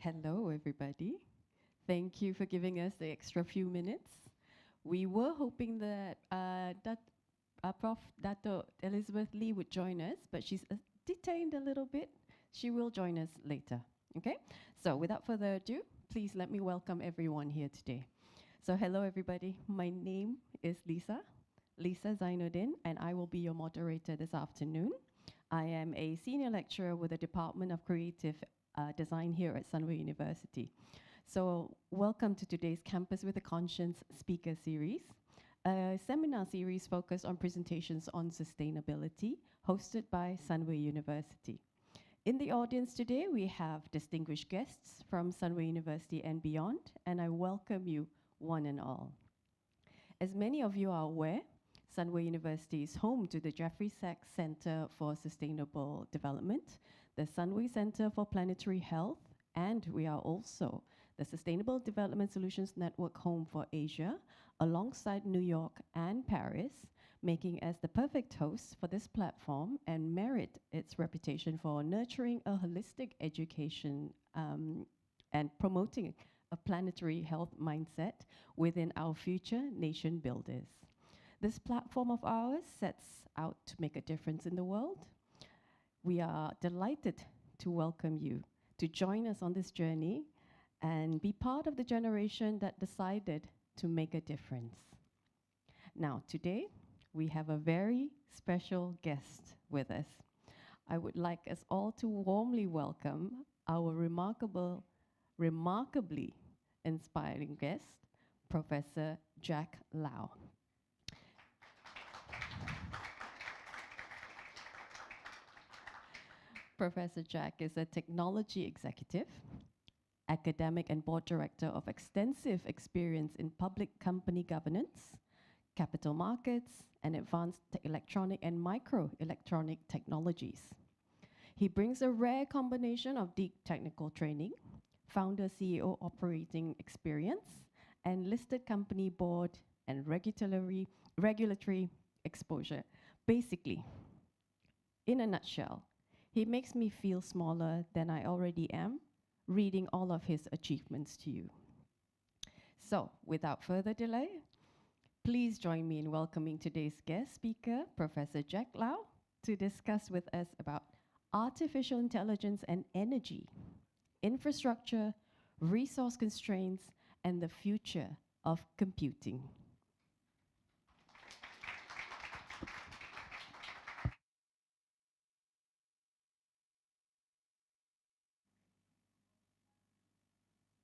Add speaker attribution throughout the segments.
Speaker 1: Hello, everybody. Thank you for giving us the extra few minutes. We were hoping that Prof. Dato Elizabeth Lee would join us, but she's detained a little bit. She will join us later. Okay? So, without further ado, please let me welcome everyone here today. So, hello, everybody. My name is Lisa Zainuddin, and I will be your moderator this afternoon. I am a senior lecturer with the Department of Creative Design here at Sunway University. So welcome to today's Campus with a Conscience speaker series, a seminar series focused on presentations on sustainability, hosted by Sunway University. In the audience today, we have distinguished guests from Sunway University and beyond, and I welcome you one and all. As many of you are aware, Sunway University is home to the Jeffrey Sachs Center for Sustainable Development, the Sunway Center for Planetary Health, and we are also the Sustainable Development Solutions Network home for Asia, alongside New York and Paris, making us the perfect host for this platform and merit its reputation for nurturing a holistic education and promoting a planetary health mindset within our future nation builders. This platform of ours sets out to make a difference in the world. We are delighted to welcome you to join us on this journey and be part of the generation that decided to make a difference. Now, today, we have a very special guest with us. I would like us all to warmly welcome our remarkably inspiring guest, Professor Jack Lau. Professor Jack is a technology executive, academic and board director of extensive experience in public company governance, capital markets, and advanced electronic and microelectronic technologies. He brings a rare combination of deep technical training, founder CEO operating experience, and listed company board and regulatory exposure. Basically, in a nutshell, he makes me feel smaller than I already am, reading all of his achievements to you. So, without further delay, please join me in welcoming today's guest speaker, Professor Jack Lau, to discuss with us about artificial intelligence and energy, infrastructure, resource constraints, and the future of computing.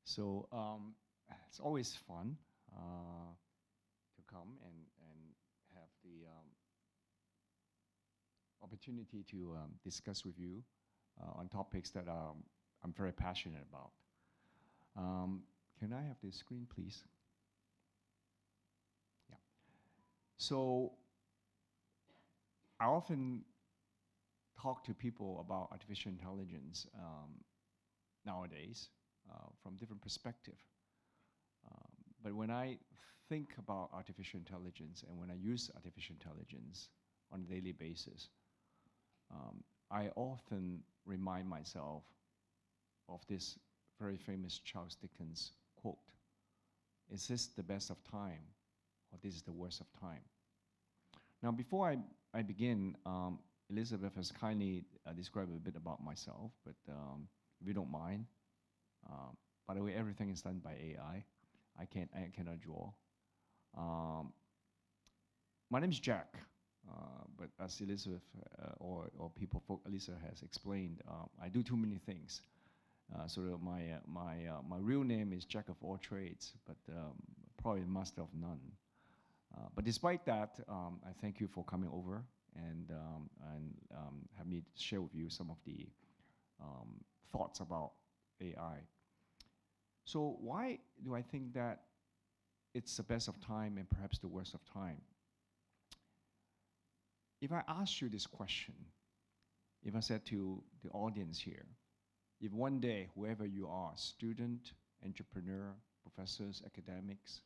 Speaker 2: So it's always fun to come and have the opportunity to discuss with you on topics that I'm very passionate about. Can I have the screen, please? Yeah. So I often talk to people about artificial intelligence nowadays. From different perspective. But when I think about artificial intelligence and when I use artificial intelligence on a daily basis, I often remind myself of this very famous Charles Dickens quote, "Is this the best of time or this is the worst of time?" Now, before I begin, Elizabeth has kindly described a bit about myself, but if you don't mind, by the way, everything is done by AI. I cannot draw. My name is Jack, but as Elizabeth or Lisa has explained, I do too many things. So my real name is Jack of all trades, but probably master of none. But despite that, I thank you for coming over and have me share with you some of the thoughts about AI. So why do I think that it's the best of time and perhaps the worst of time? If I ask you this question, if I said to the audience here, if one day, whoever you are, student, entrepreneur, professors, academics,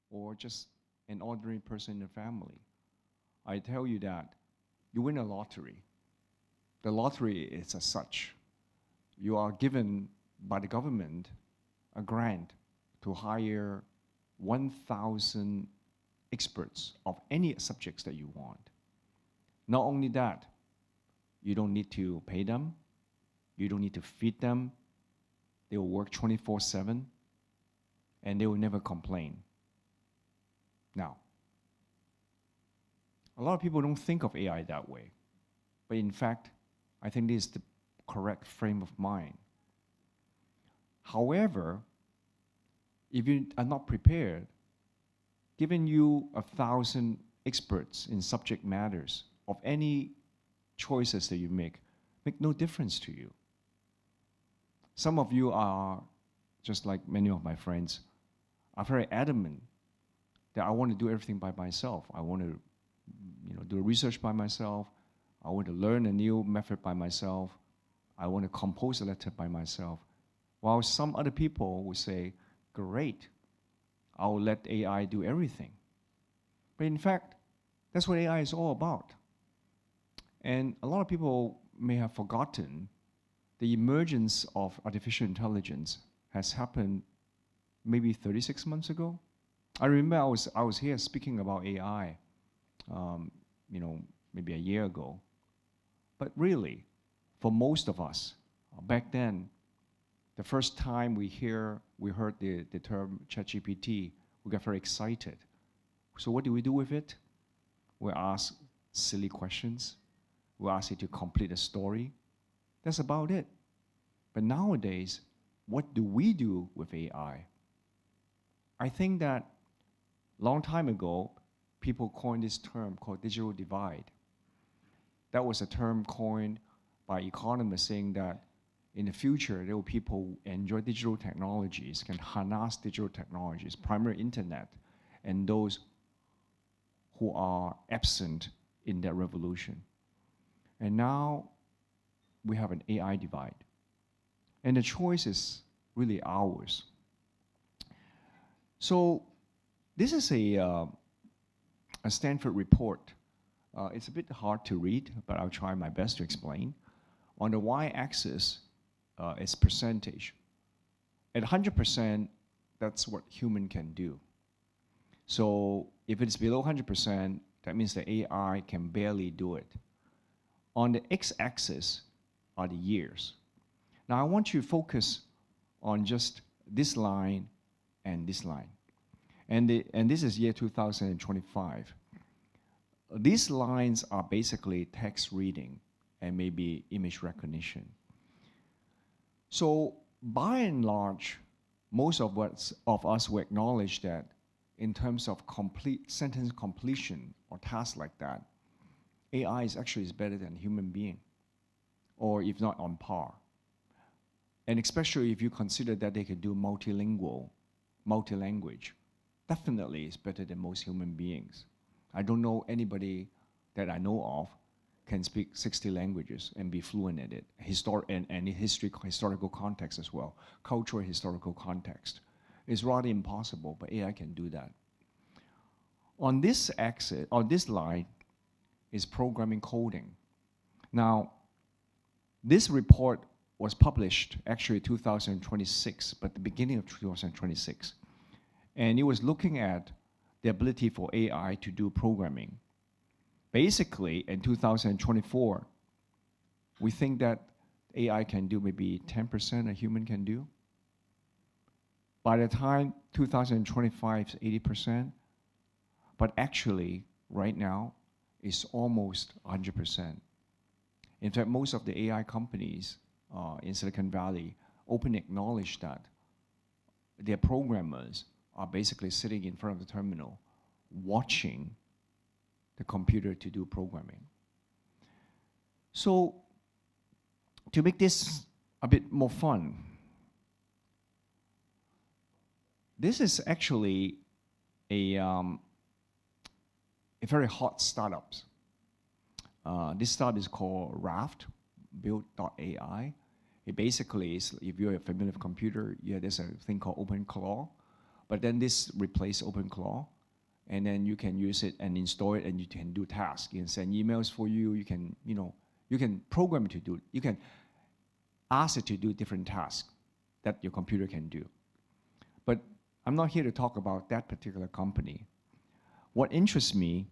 Speaker 2: or just an ordinary person in the family, I tell you that you win a lottery. The lottery is as such. You are given by the government a grant to hire 1,000 experts of any subjects that you want. Not only that, you don't need to pay them, you don't need to feed them, they will work 24/7, and they will never complain. Now, a lot of people don't think of AI that way, but in fact, I think this is the correct frame of mind. However, if you are not prepared, giving you 1,000 experts in subject matters of any choices that you make no difference to you. Some of you are, just like many of my friends, are very adamant that I want to do everything by myself. I want to do research by myself. I want to learn a new method by myself. I want to compose a letter by myself. While some other people will say, great, I'll let AI do everything. But in fact, that's what AI is all about. And a lot of people may have forgotten the emergence of artificial intelligence has happened maybe 36 months ago. I remember I was here speaking about AI, maybe a year ago. But really, for most of us, back then, the first time we heard the term ChatGPT, we got very excited. So what do we do with it? We ask silly questions. We ask it to complete a story. That's about it. But nowadays, what do we do with AI? I think that long time ago, people coined this term called digital divide. That was a term coined by economists saying that in the future, there will be people who enjoy digital technologies, can harness digital technologies, primary internet, and those who are absent in that revolution. And now we have an AI divide. And the choice is really ours. So this is a Stanford report. It's a bit hard to read, but I'll try my best to explain. On the y-axis is percentage. At 100%, that's what human can do. So if it's below 100%, that means the AI can barely do it. On the x-axis are the years. Now I want you to focus on just this line and this line. And this is year 2025. These lines are basically text reading and maybe image recognition. So by and large, most of us will acknowledge that in terms of complete sentence completion or tasks like that, AI is better than a human being, or if not on par. And especially if you consider that they can do multi-language, definitely is better than most human beings. I don't know anybody that I know of can speak 60 languages and be fluent in it, and historical context as well, cultural historical context. It's rather impossible, but AI can do that. On this axis, on this line, is programming coding. Now, this report was published actually 2026, but the beginning of 2026. And it was looking at the ability for AI to do programming. Basically, in 2024, we think that AI can do maybe 10% a human can do. By the time 2025 is 80%, but actually, right now, it's almost 100%. In fact, most of the AI companies in Silicon Valley openly acknowledge that their programmers are basically sitting in front of the terminal, watching the computer to do programming. So, to make this a bit more fun, this is actually a very hot startup. This startup is called Raft, build.ai. It basically is, if you're familiar with computer, there's a thing called OpenClaw, but then this replaces OpenClaw, and then you can use it and install it, and you can do tasks. You can send emails for you. You can program it to do. You can ask it to do different tasks. that your computer can do. But I'm not here to talk about that particular company. What interests me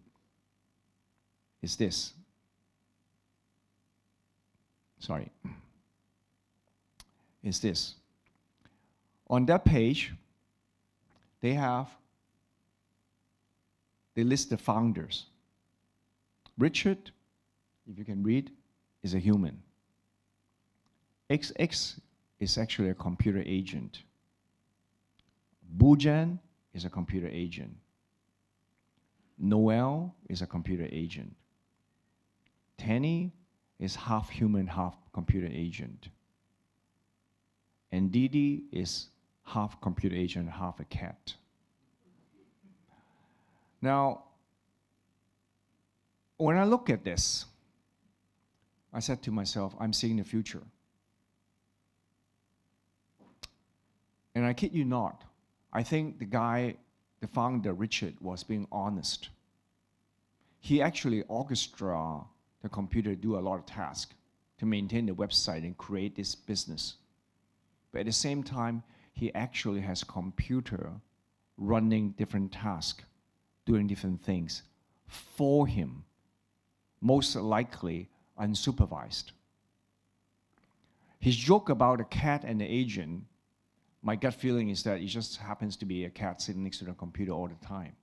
Speaker 2: is this. Sorry. Is this. On that page, they list the founders. Richard, if you can read, is a human. XX is actually a computer agent. Bujan is a computer agent. Noel is a computer agent. Tanny is half human, half computer agent. And Didi is half computer agent, half a cat. Now, when I look at this, I said to myself, I'm seeing the future. And I kid you not, I think the founder, Richard, was being honest. He actually orchestrated the computer to do a lot of tasks to maintain the website and create this business. But at the same time, he actually has computer running different tasks, doing different things for him, most likely unsupervised. His joke about a cat and the agent, my gut feeling is that it just happens to be a cat sitting next to the computer all the time.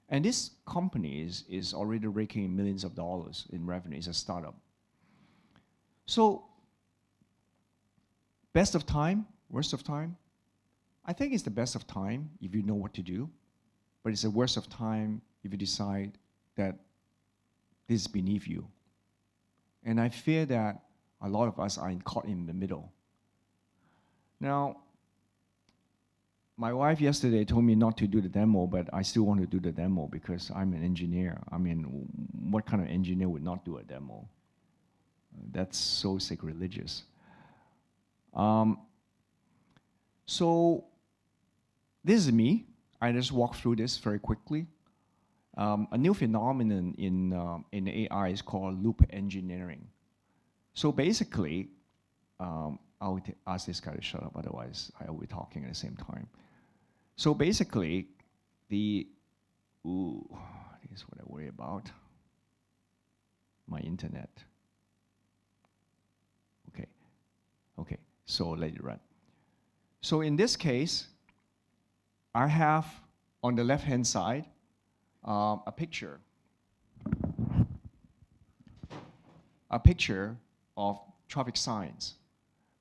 Speaker 2: And this company is already raking in millions of dollars in revenue. It's a startup. So, best of time, worst of time? I think it's the best of time if you know what to do, but it's the worst of time if you decide that this is beneath you. And I fear that a lot of us are caught in the middle. Now, my wife yesterday told me not to do the demo, but I still want to do the demo because I'm an engineer. I mean, what kind of engineer would not do a demo? That's so sacrilegious. So this is me. I just walk through this very quickly. A new phenomenon in AI is called loop engineering. So basically, I'll ask this guy to shut up, otherwise I will be talking at the same time. So basically, this is what I worry about. My internet. Okay, so let it run. So in this case, I have on the left-hand side a picture of traffic signs.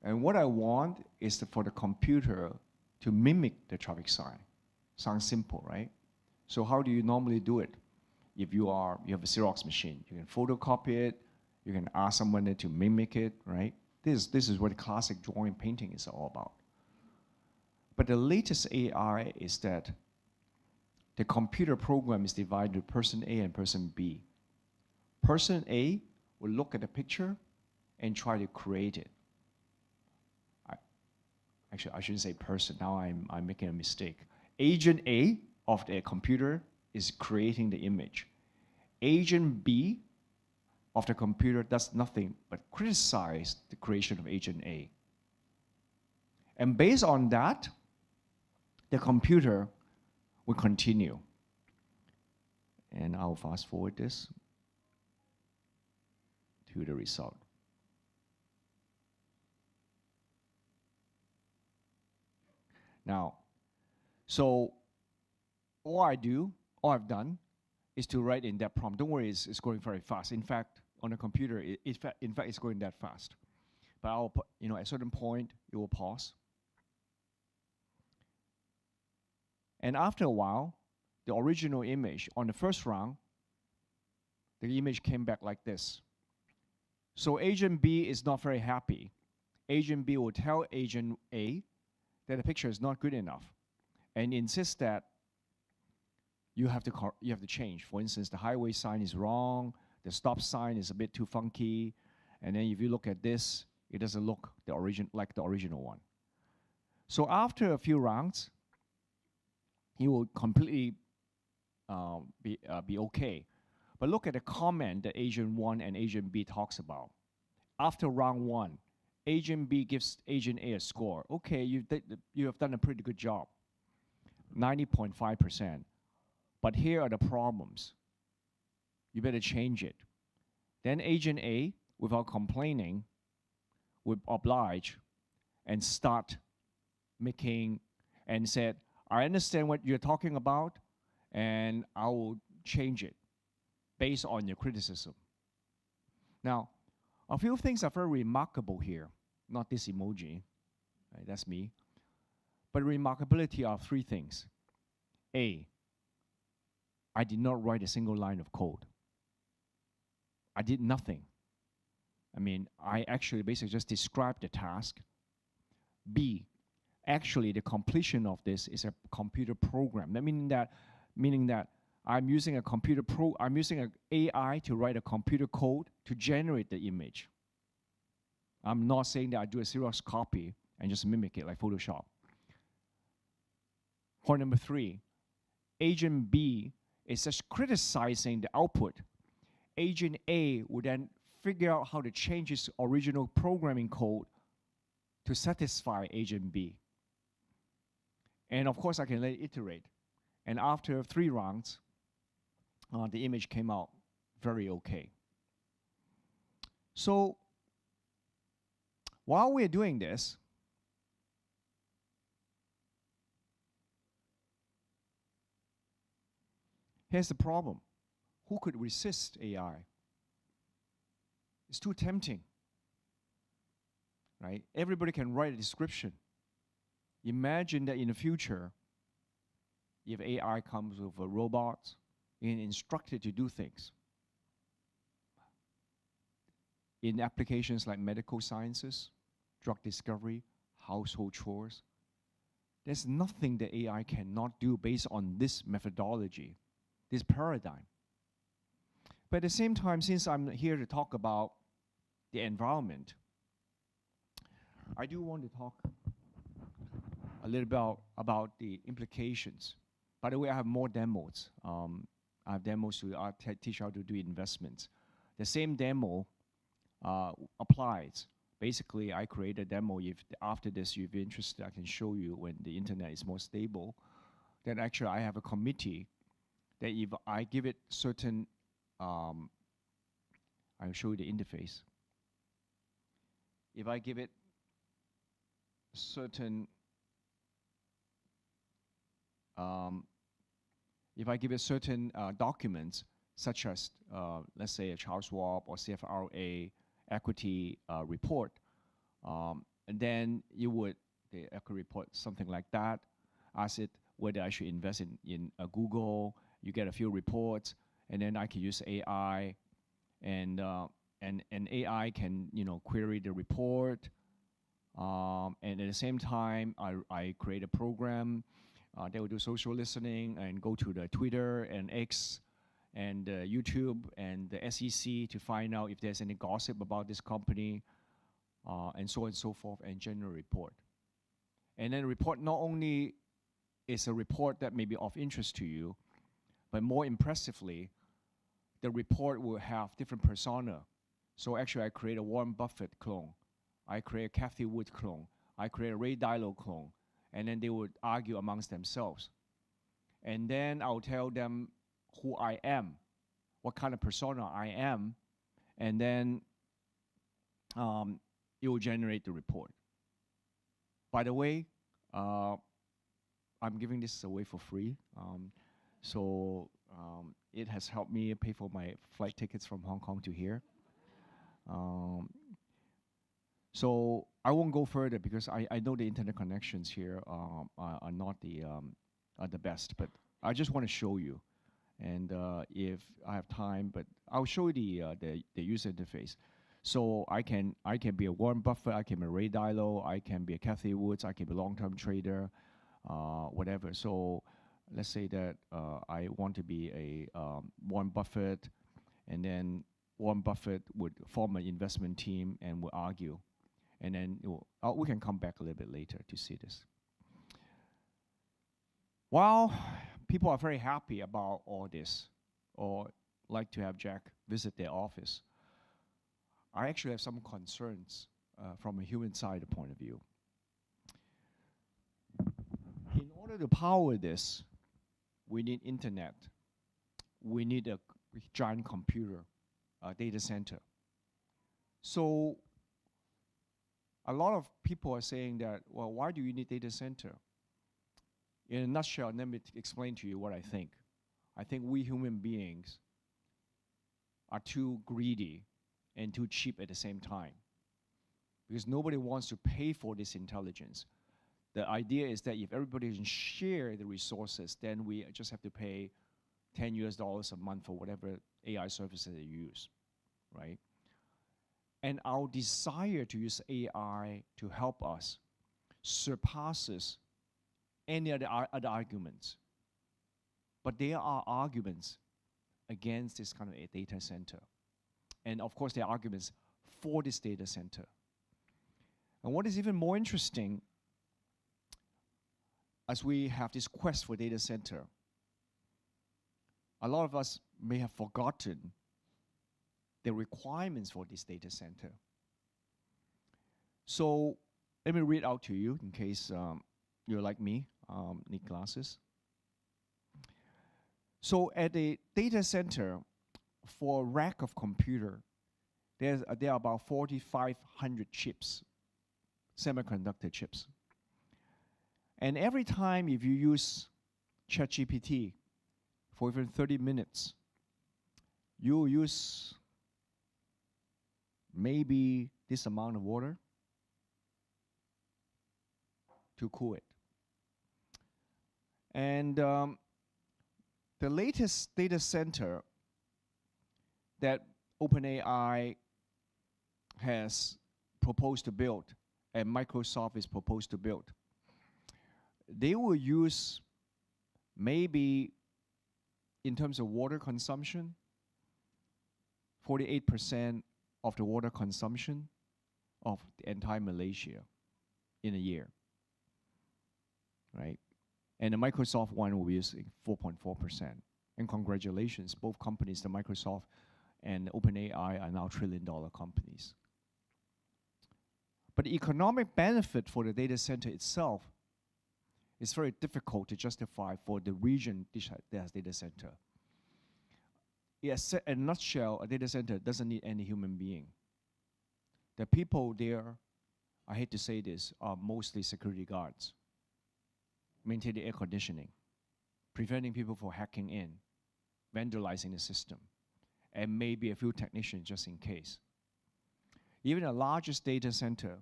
Speaker 2: And what I want is for the computer to mimic the traffic sign. Sounds simple, right? So how do you normally do it? If you have a Xerox machine, you can photocopy it, you can ask someone to mimic it, right? This is what classic drawing painting is all about. But the latest AI is that the computer program is divided into person A and person B. Person A will look at the picture and try to create it. Actually, I shouldn't say person. Now I'm making a mistake. Agent A of the computer is creating the image. Agent B of the computer does nothing but criticize the creation of agent A. And based on that, the computer will continue. And I'll fast forward this to the result. Now, so all I've done is to write in that prompt. Don't worry, it's going very fast. In fact, on a computer, it's going that fast. But I'll put, at a certain point, it will pause. And after a while, the original image on the first round, the image came back like this. So agent B is not very happy. Agent B will tell agent A that the picture is not good enough and insist that you have to change. For instance, the highway sign is wrong, the stop sign is a bit too funky, and then if you look at this, it doesn't look like the original one. So after a few rounds, he will completely be okay. But look at the comment that agent 1 and agent B talks about. After round 1, Agent B gives Agent A a score. Okay, you have done a pretty good job, 90.5%. But here are the problems. You better change it. Then Agent A, without complaining, would oblige and start making and said, I understand what you're talking about, and I will change it based on your criticism. Now, a few things are very remarkable here. Not this emoji, right? That's me. But remarkability are three things. A, I did not write a single line of code. I did nothing. I mean, I actually basically just described the task. B, actually the completion of this is a computer program. That meaning that I'm using I'm using an AI to write a computer code to generate the image. I'm not saying that I do a Xerox copy and just mimic it like Photoshop. Point number 3, Agent B is just criticizing the output. Agent A would then figure out how to change his original programming code to satisfy Agent B. And of course, I can let it iterate. And after 3 rounds, the image came out very okay. So while we're doing this, here's the problem. Who could resist AI? It's too tempting, right? Everybody can write a description. Imagine that in the future, if AI comes with a robot and instructed to do things. In applications like medical sciences, drug discovery, household chores, there's nothing that AI cannot do based on this methodology, this paradigm. But at the same time, since I'm here to talk about the environment, I do want to talk a little about the implications. By the way, I have more demos. I have demos to teach how to do investments. The same demo applies. Basically, I create a demo. If after this you're interested, I can show you when the internet is more stable. Then actually I have a committee that if I give it certain, I'll show you the interface. If I give it certain, documents, such as, let's say, a Charles Schwab or CFRA equity report, and then the equity report, something like that, ask it whether I should invest in Google. You get a few reports, and then I can use AI, and AI can query the report, and at the same time I create a program that will do social listening and go to the Twitter and X and YouTube and the SEC to find out if there's any gossip about this company, and so on and so forth, and generate a report. And then the report not only is a report that may be of interest to you, but more impressively, the report will have different persona. So actually, I create a Warren Buffett clone. I create a Kathy Wood clone. I create a Ray Dalio clone. And then they would argue amongst themselves. And then I'll tell them who I am, what kind of persona I am, and then it will generate the report. By the way, I'm giving this away for free. So it has helped me pay for my flight tickets from Hong Kong to here. So I won't go further because I know the internet connections here are not the best, but I just want to show you. And if I have time, but I'll show you the user interface. So I can be a Warren Buffett, I can be a Ray Dalio, I can be a Kathy Woods, I can be a long-term trader, whatever. So let's say that I want to be a Warren Buffett, and then Warren Buffett would form an investment team and would argue. And then we can come back a little bit later to see this. While people are very happy about all this, or like to have Jack visit their office, I actually have some concerns from a human side point of view. In order to power this, we need internet. We need a giant computer, data center. So a lot of people are saying that, well, why do you need data center? In a nutshell, let me explain to you what I think. I think we human beings are too greedy and too cheap at the same time, because nobody wants to pay for this intelligence. The idea is that if everybody can share the resources, then we just have to pay $10 a month for whatever AI services they use, right? And our desire to use AI to help us surpasses any other arguments. But there are arguments against this kind of a data center. And of course, there are arguments for this data center. And what is even more interesting, as we have this quest for data center, a lot of us may have forgotten the requirements for this data center. So let me read out to you in case you're like me, need glasses. So at a data center, for a rack of computer, there are about 4,500 chips, semiconductor chips. And every time if you use ChatGPT for even 30 minutes, you will use maybe this amount of water to cool it. And the latest data center that OpenAI has proposed to build and Microsoft is proposed to build, they will use maybe, in terms of water consumption, 48% of the water consumption of the entire Malaysia in a year, right? And the Microsoft one will be using 4.4%. And congratulations, both companies, the Microsoft and OpenAI, are now trillion-dollar companies. But the economic benefit for the data center itself is very difficult to justify for the region that has data center. Yes, in a nutshell, a data center doesn't need any human being. The people there, I hate to say this, are mostly security guards, maintaining air conditioning, preventing people from hacking in, vandalizing the system, and maybe a few technicians just in case. Even the largest data center,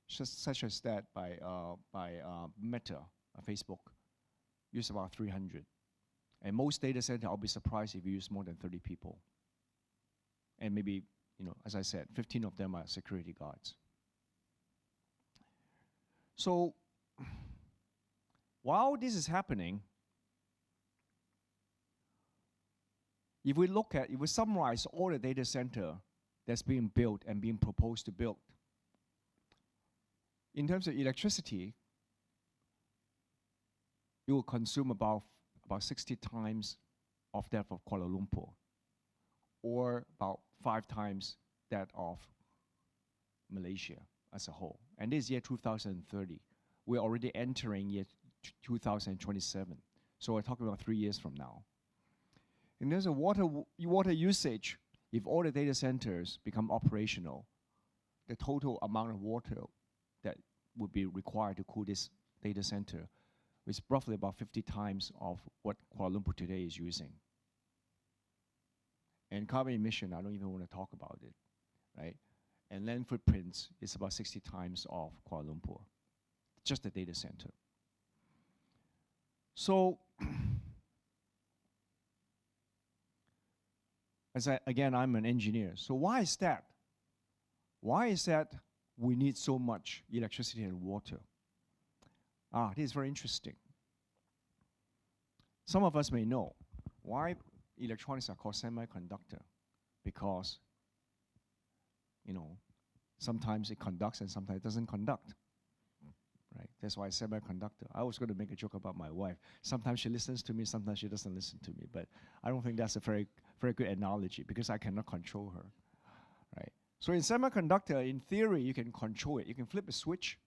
Speaker 2: such as that by Meta, Facebook, use about 300. And most data center, I'll be surprised if you use more than 30 people. And maybe, as I said, 15 of them are security guards. So while this is happening, if we summarize all the data center that's being built and being proposed to build, in terms of electricity, it will consume about 60 times of that of Kuala Lumpur, or about 5 times that of Malaysia as a whole. And this year 2030. We're already entering year 2027. So we're talking about 3 years from now. In terms of water usage, if all the data centers become operational, the total amount of water that would be required to cool this data center is roughly about 50 times of what Kuala Lumpur today is using. And carbon emission, I don't even want to talk about it, right? And land footprints is about 60 times of Kuala Lumpur, just the data center. So, again, I'm an engineer. So why is that? Why is that we need so much electricity and water? This is very interesting. Some of us may know why electronics are called semiconductor, because sometimes it conducts and sometimes it doesn't conduct. Right? That's why it's semiconductor. I was going to make a joke about my wife. Sometimes she listens to me, sometimes she doesn't listen to me. But I don't think that's a very, very good analogy, because I cannot control her. Right? So in semiconductor, in theory, you can control it. You can flip a switch,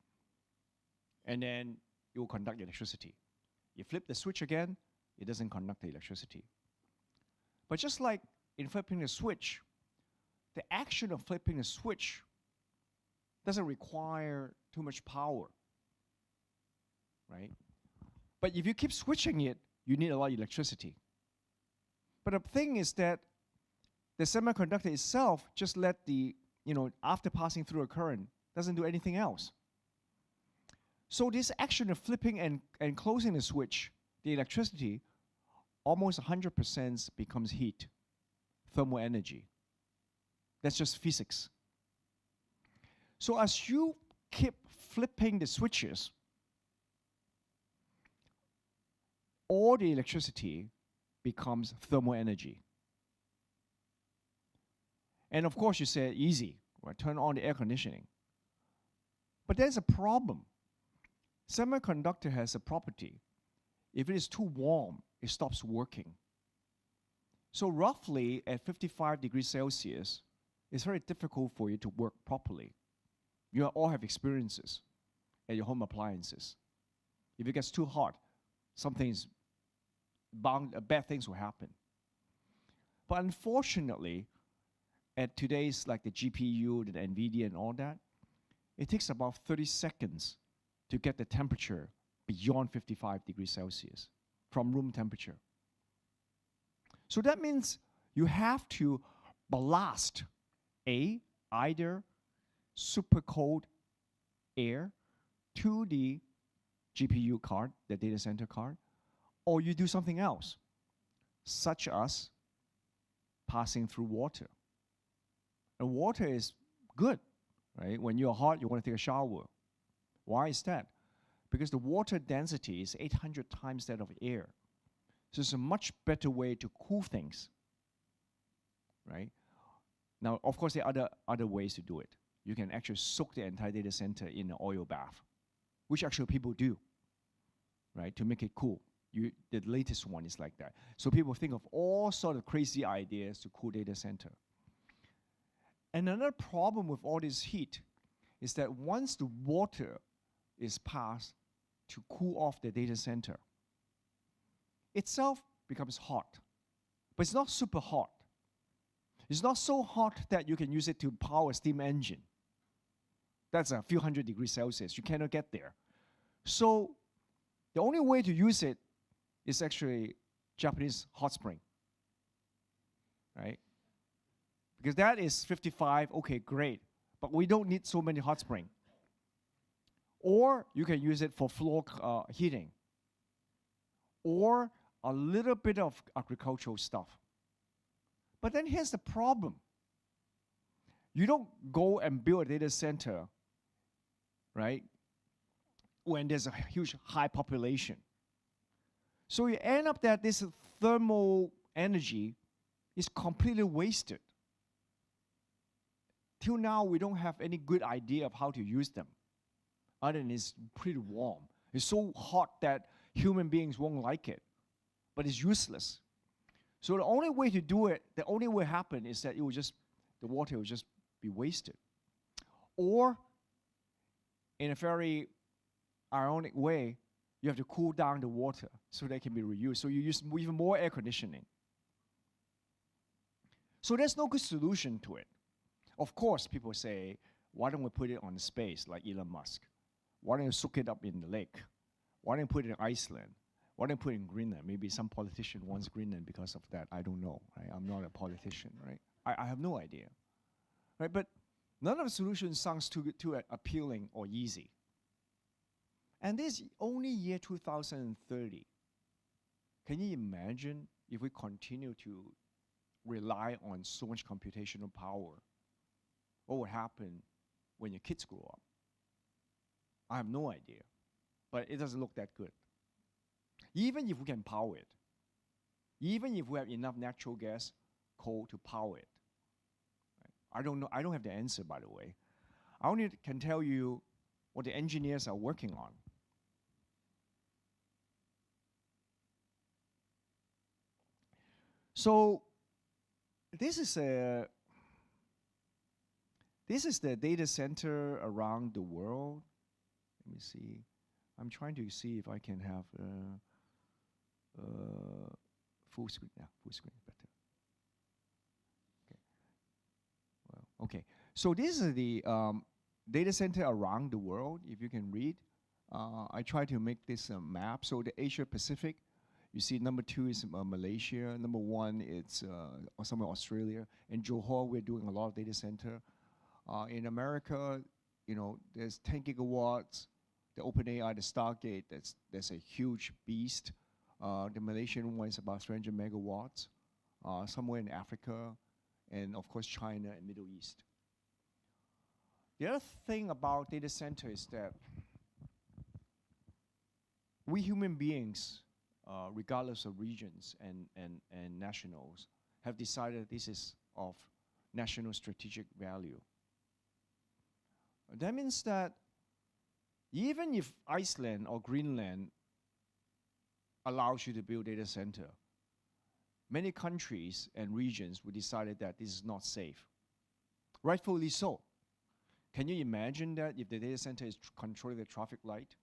Speaker 2: and then it will conduct electricity. You flip the switch again, it doesn't conduct the electricity. But just like in flipping the switch, the action of flipping the switch doesn't require too much power, right? But if you keep switching it, you need a lot of electricity. But the thing is that the semiconductor itself just let the, after passing through a current, doesn't do anything else. So this action of flipping and closing the switch, the electricity, almost 100% becomes heat, thermal energy. That's just physics. So as you keep flipping the switches, all the electricity becomes thermal energy. And of course you say, easy, right? Turn on the air conditioning. But there's a problem. Semiconductor has a property. If it is too warm, it stops working. So roughly at 55 degrees Celsius, it's very difficult for you to work properly. You all have experiences at your home appliances. If it gets too hot, something's bound, bad things will happen. But unfortunately, at today's, like the GPU, the NVIDIA and all that, it takes about 30 seconds to get the temperature beyond 55 degrees Celsius from room temperature. So that means you have to blast either super cold air to the GPU card, the data center card, or you do something else, such as passing through water. And water is good, right? When you're hot, you want to take a shower. Why is that? Because the water density is 800 times that of air. So it's a much better way to cool things, right? Now, of course, there are other ways to do it. You can actually soak the entire data center in an oil bath, which actually people do, right, to make it cool. The latest one is like that. So people think of all sort of crazy ideas to cool data center. And another problem with all this heat is that once the water is passed to cool off the data center, itself becomes hot. But it's not super hot. It's not so hot that you can use it to power a steam engine. That's a few hundred degrees Celsius. You cannot get there. So the only way to use it is actually Japanese hot spring, right? Because that is 55, okay, great. But we don't need so many hot spring. Or you can use it for floor heating. Or a little bit of agricultural stuff. But then here's the problem. You don't go and build a data center, right, when there's a huge high population. So you end up that this thermal energy is completely wasted. Till now, we don't have any good idea of how to use them, other than it's pretty warm. It's so hot that human beings won't like it, but it's useless. So the only way to do it, the only way happen is that the water will just be wasted. Or, in a very ironic way, you have to cool down the water so that it can be reused. So you use even more air conditioning. So there's no good solution to it. Of course, people say, why don't we put it on space like Elon Musk? Why don't you soak it up in the lake? Why don't you put it in Iceland? Why don't you put it in Greenland? Maybe some politician wants Greenland because of that. I don't know. Right? I'm not a politician, right? I have no idea. Right? But none of the solutions sounds too appealing or easy. And this is only year 2030. Can you imagine if we continue to rely on so much computational power? What would happen when your kids grow up? I have no idea. But it doesn't look that good. Even if we can power it, even if we have enough natural gas, coal to power it. Right? I don't know. I don't have the answer, by the way. I only can tell you what the engineers are working on. So this is this is the data center around the world. Let me see. I'm trying to see if I can have full screen. Yeah, full screen better. Okay. Well, okay. So this is the data center around the world. If you can read, I try to make this a map. So the Asia Pacific, you see number 2 is Malaysia. Number 1 it's somewhere Australia. In Johor, we're doing a lot of data center. In America, you know, there's 10 gigawatts. The OpenAI, the Stargate, that's a huge beast. The Malaysian one is about 300 megawatts. Somewhere in Africa, and of course China and Middle East. The other thing about data center is that we human beings, regardless of regions and nationals, have decided this is of national strategic value. That means that even if Iceland or Greenland allows you to build data center, many countries and regions will decide that this is not safe. Rightfully so. Can you imagine that if the data center is controlling the traffic light,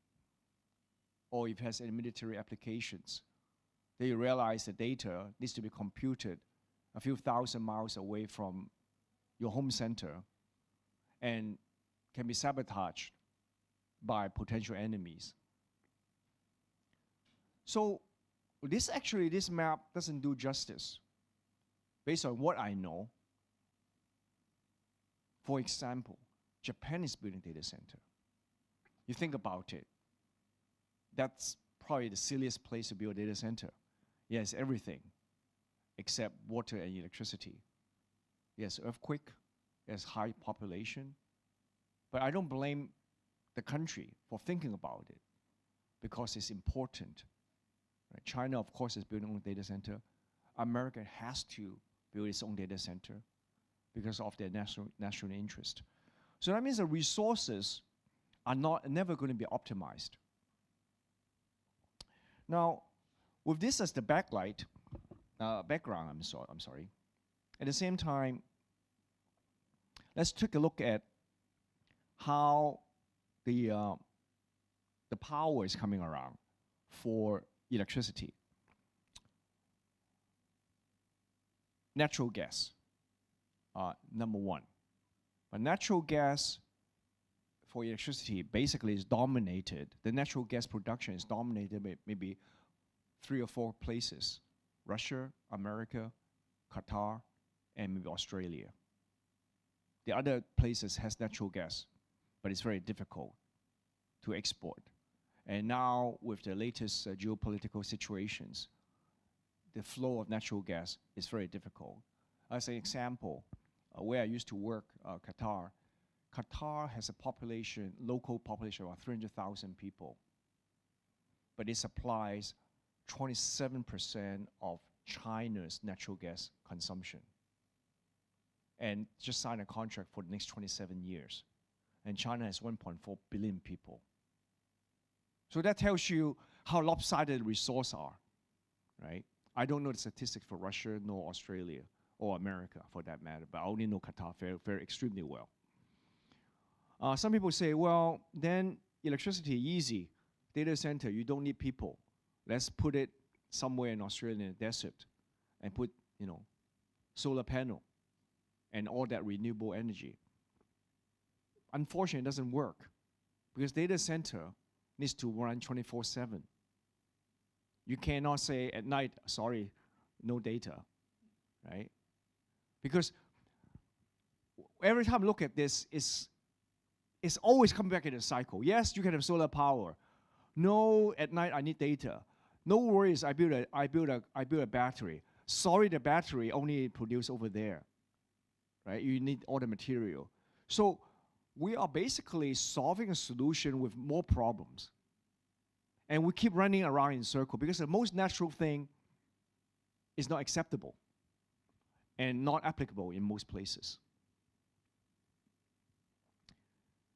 Speaker 2: or if it has any military applications, they realize the data needs to be computed a few thousand miles away from your home center and can be sabotaged by potential enemies. So this map doesn't do justice based on what I know. For example, Japan is building data center. You think about it. That's probably the silliest place to build a data center. Yes, everything except water and electricity. Yes, earthquake, yes, high population. But I don't blame the country for thinking about it because it's important. Right? China, of course, is building its own data center. America has to build its own data center because of their national interest. So that means the resources are never going to be optimized. Now, with this as the background, I'm sorry. At the same time, let's take a look at how the power is coming around for electricity. Natural gas, number 1. But natural gas for electricity basically is dominated, the natural gas production is dominated by maybe 3 or 4 places: Russia, America, Qatar, and maybe Australia. The other places has natural gas, but it's very difficult to export. And now with the latest geopolitical situations, the flow of natural gas is very difficult. As an example, where I used to work, Qatar has a population, local population of about 300,000 people, but it supplies 27% of China's natural gas consumption, and just signed a contract for the next 27 years. And China has 1.4 billion people. So that tells you how lopsided the resources are, right? I don't know the statistics for Russia, nor Australia, or America for that matter, but I only know Qatar very extremely well. Some people say, well, then electricity, easy. Data center, you don't need people. Let's put it somewhere in Australian desert and put, solar panel and all that renewable energy. Unfortunately, it doesn't work because data center needs to run 24/7. You cannot say at night, sorry, no data, right? Because every time I look at this, it's always coming back in a cycle. Yes, you can have solar power. No, at night I need data. No worries, I build a battery. Sorry, the battery only produced over there, right? You need all the material. So we are basically solving a solution with more problems. And we keep running around in circle because the most natural thing is not acceptable and not applicable in most places.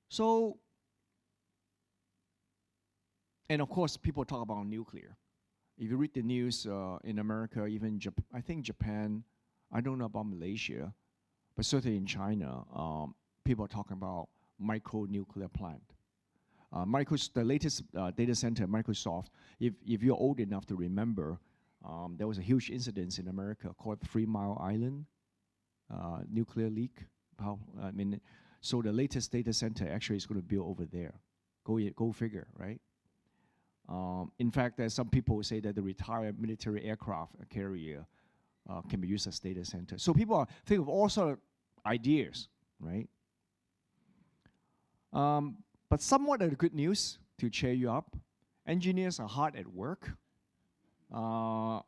Speaker 2: So, and of course, people talk about nuclear. If you read the news in America, even I think Japan, I don't know about Malaysia, but certainly in China, people are talking about micro-nuclear plant. The latest data center, Microsoft, if you're old enough to remember, there was a huge incident in America called 3 Mile Island nuclear leak. So the latest data center actually is going to build over there. Go figure, right? In fact, there's some people who say that the retired military aircraft carrier can be used as data center. So people are think of all sort of ideas, right? But somewhat of the good news to cheer you up, engineers are hard at work, and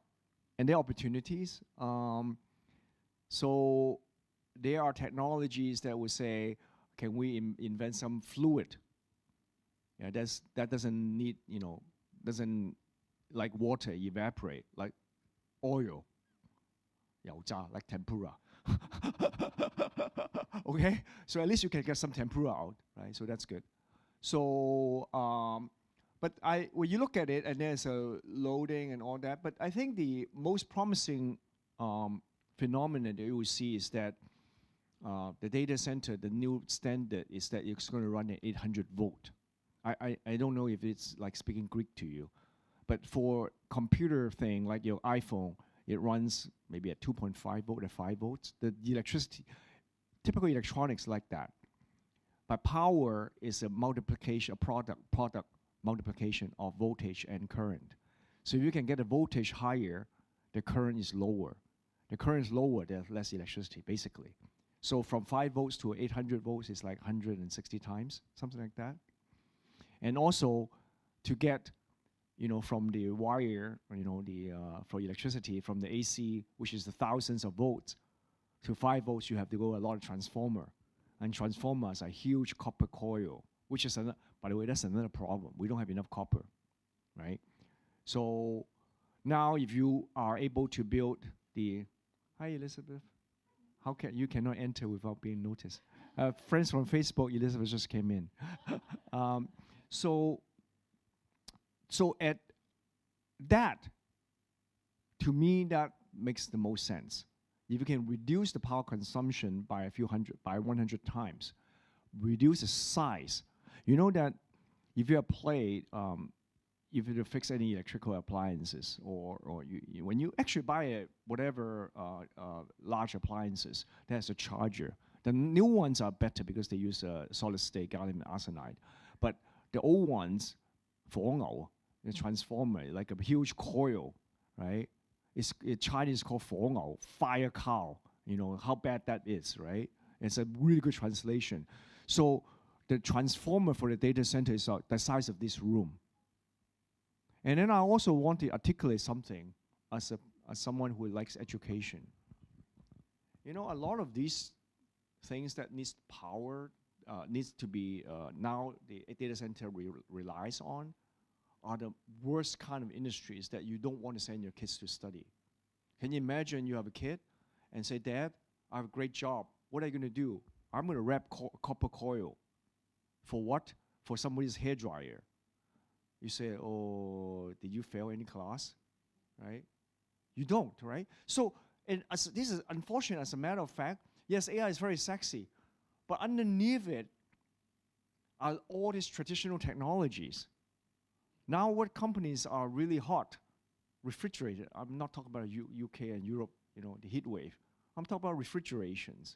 Speaker 2: there are opportunities. So there are technologies that would say, can we invent some fluid? Yeah, that doesn't need, doesn't like water evaporate, like oil, 油炸, like tempura. Okay, so at least you can get some tempura out, right? So that's good. So, but when you look at it, and there's a loading and all that, but I think the most promising phenomenon that you will see is that the data center, the new standard is that it's going to run at 800 volt. I don't know if it's like speaking Greek to you, but for computer thing like your iPhone, it runs maybe at 2.5 volt or 5 volts. The electricity, typical electronics like that. But power is a multiplication, a product multiplication of voltage and current. So if you can get the voltage higher, the current is lower. The current is lower, there's less electricity, basically. So from 5 volts to 800 volts is like 160 times, something like that. And also, to get, from the wire, for electricity, from the AC, which is the thousands of volts, to 5 volts, you have to go a lot of transformer. And transformers are huge copper coil, which is, by the way, that's another problem. We don't have enough copper, right? So now if you are able to build hi Elizabeth, you cannot enter without being noticed. Friends from Facebook, Elizabeth just came in. So at that, to me, that makes the most sense. If you can reduce the power consumption by 100 times, reduce the size. You know that if you have played, if you fix any electrical appliances, or when you actually buy whatever large appliances, there's a charger. The new ones are better because they use solid-state gallium arsenide. But the old ones, 火牛, the transformer, like a huge coil, right? Chinese called 火牛, fire cow. You know how bad that is, right? It's a really good translation. So the transformer for the data center is the size of this room. And then I also want to articulate something as someone who likes education. A lot of these things that needs power, needs to be now the data center relies on, are the worst kind of industries that you don't want to send your kids to study. Can you imagine you have a kid and say, Dad, I have a great job. What are you going to do? I'm going to wrap copper coil. For what? For somebody's hairdryer. You say, oh, did you fail any class? Right? You don't, right? So, this is unfortunate as a matter of fact. Yes, AI is very sexy, but underneath it are all these traditional technologies. Now what companies are really hot? Refrigerated. I'm not talking about UK and Europe, the heat wave. I'm talking about refrigerations.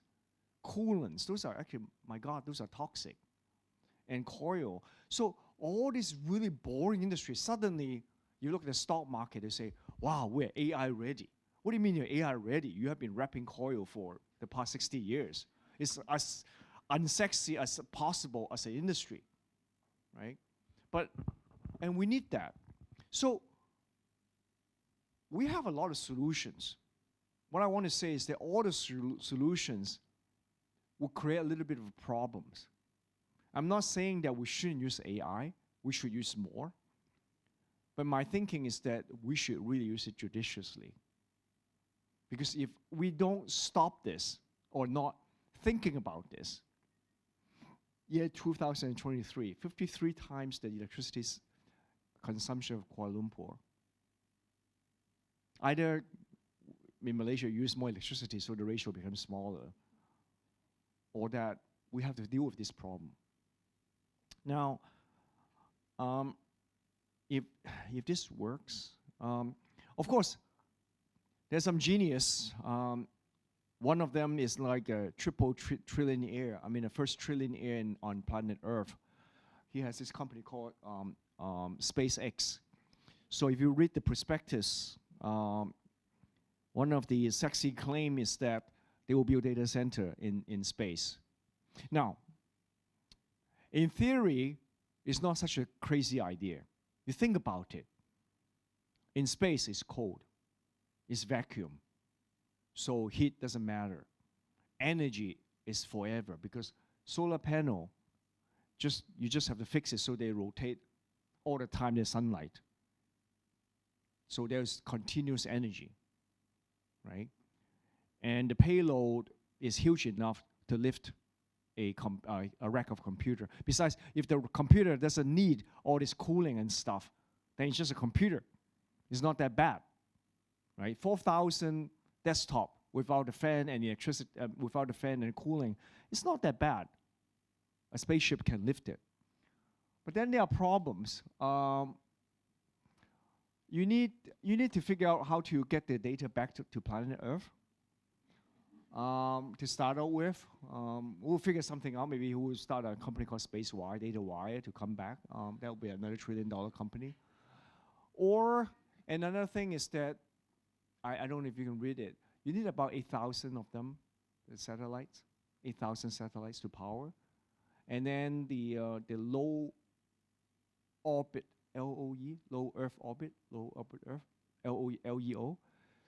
Speaker 2: Coolants, those are actually, my God, those are toxic. And coil. So all these really boring industries, suddenly you look at the stock market and say, wow, we're AI ready. What do you mean you're AI ready? You have been wrapping coil for the past 60 years. It's as unsexy as possible as an industry, right? And we need that. So we have a lot of solutions. What I want to say is that all the solutions will create a little bit of problems. I'm not saying that we shouldn't use AI. We should use more. But my thinking is that we should really use it judiciously. Because if we don't stop this or not thinking about this, year 2023, 53 times the electricity consumption of Kuala Lumpur. Either in Malaysia use more electricity so the ratio becomes smaller, or that we have to deal with this problem. Now, if this works, of course, there's some genius. One of them is like a trillionaire. I mean, the first trillionaire on planet Earth. He has this company called SpaceX. So if you read the prospectus, one of the sexy claims is that there will be a data center in space. Now, in theory, it's not such a crazy idea. You think about it. In space, it's cold. It's vacuum. So heat doesn't matter. Energy is forever because solar panel, you just have to fix it so they rotate all the time. There's sunlight. So there's continuous energy, right? And the payload is huge enough to lift a rack of computer. Besides, if the computer doesn't need all this cooling and stuff, then it's just a computer. It's not that bad, right? 4,000 desktop without the fan and electricity, without the fan and cooling, it's not that bad. A spaceship can lift it. But then there are problems. You need to figure out how to get the data back to planet Earth. To start out with, we'll figure something out. Maybe we'll start a company called SpaceWire, DataWire, to come back. That will be another $1 trillion company. Or another thing is that, I don't know if you can read it, you need about 8,000 of them, the satellites, 8,000 satellites to power. And then the low orbit, LOE, low Earth orbit, low orbit Earth, LEO.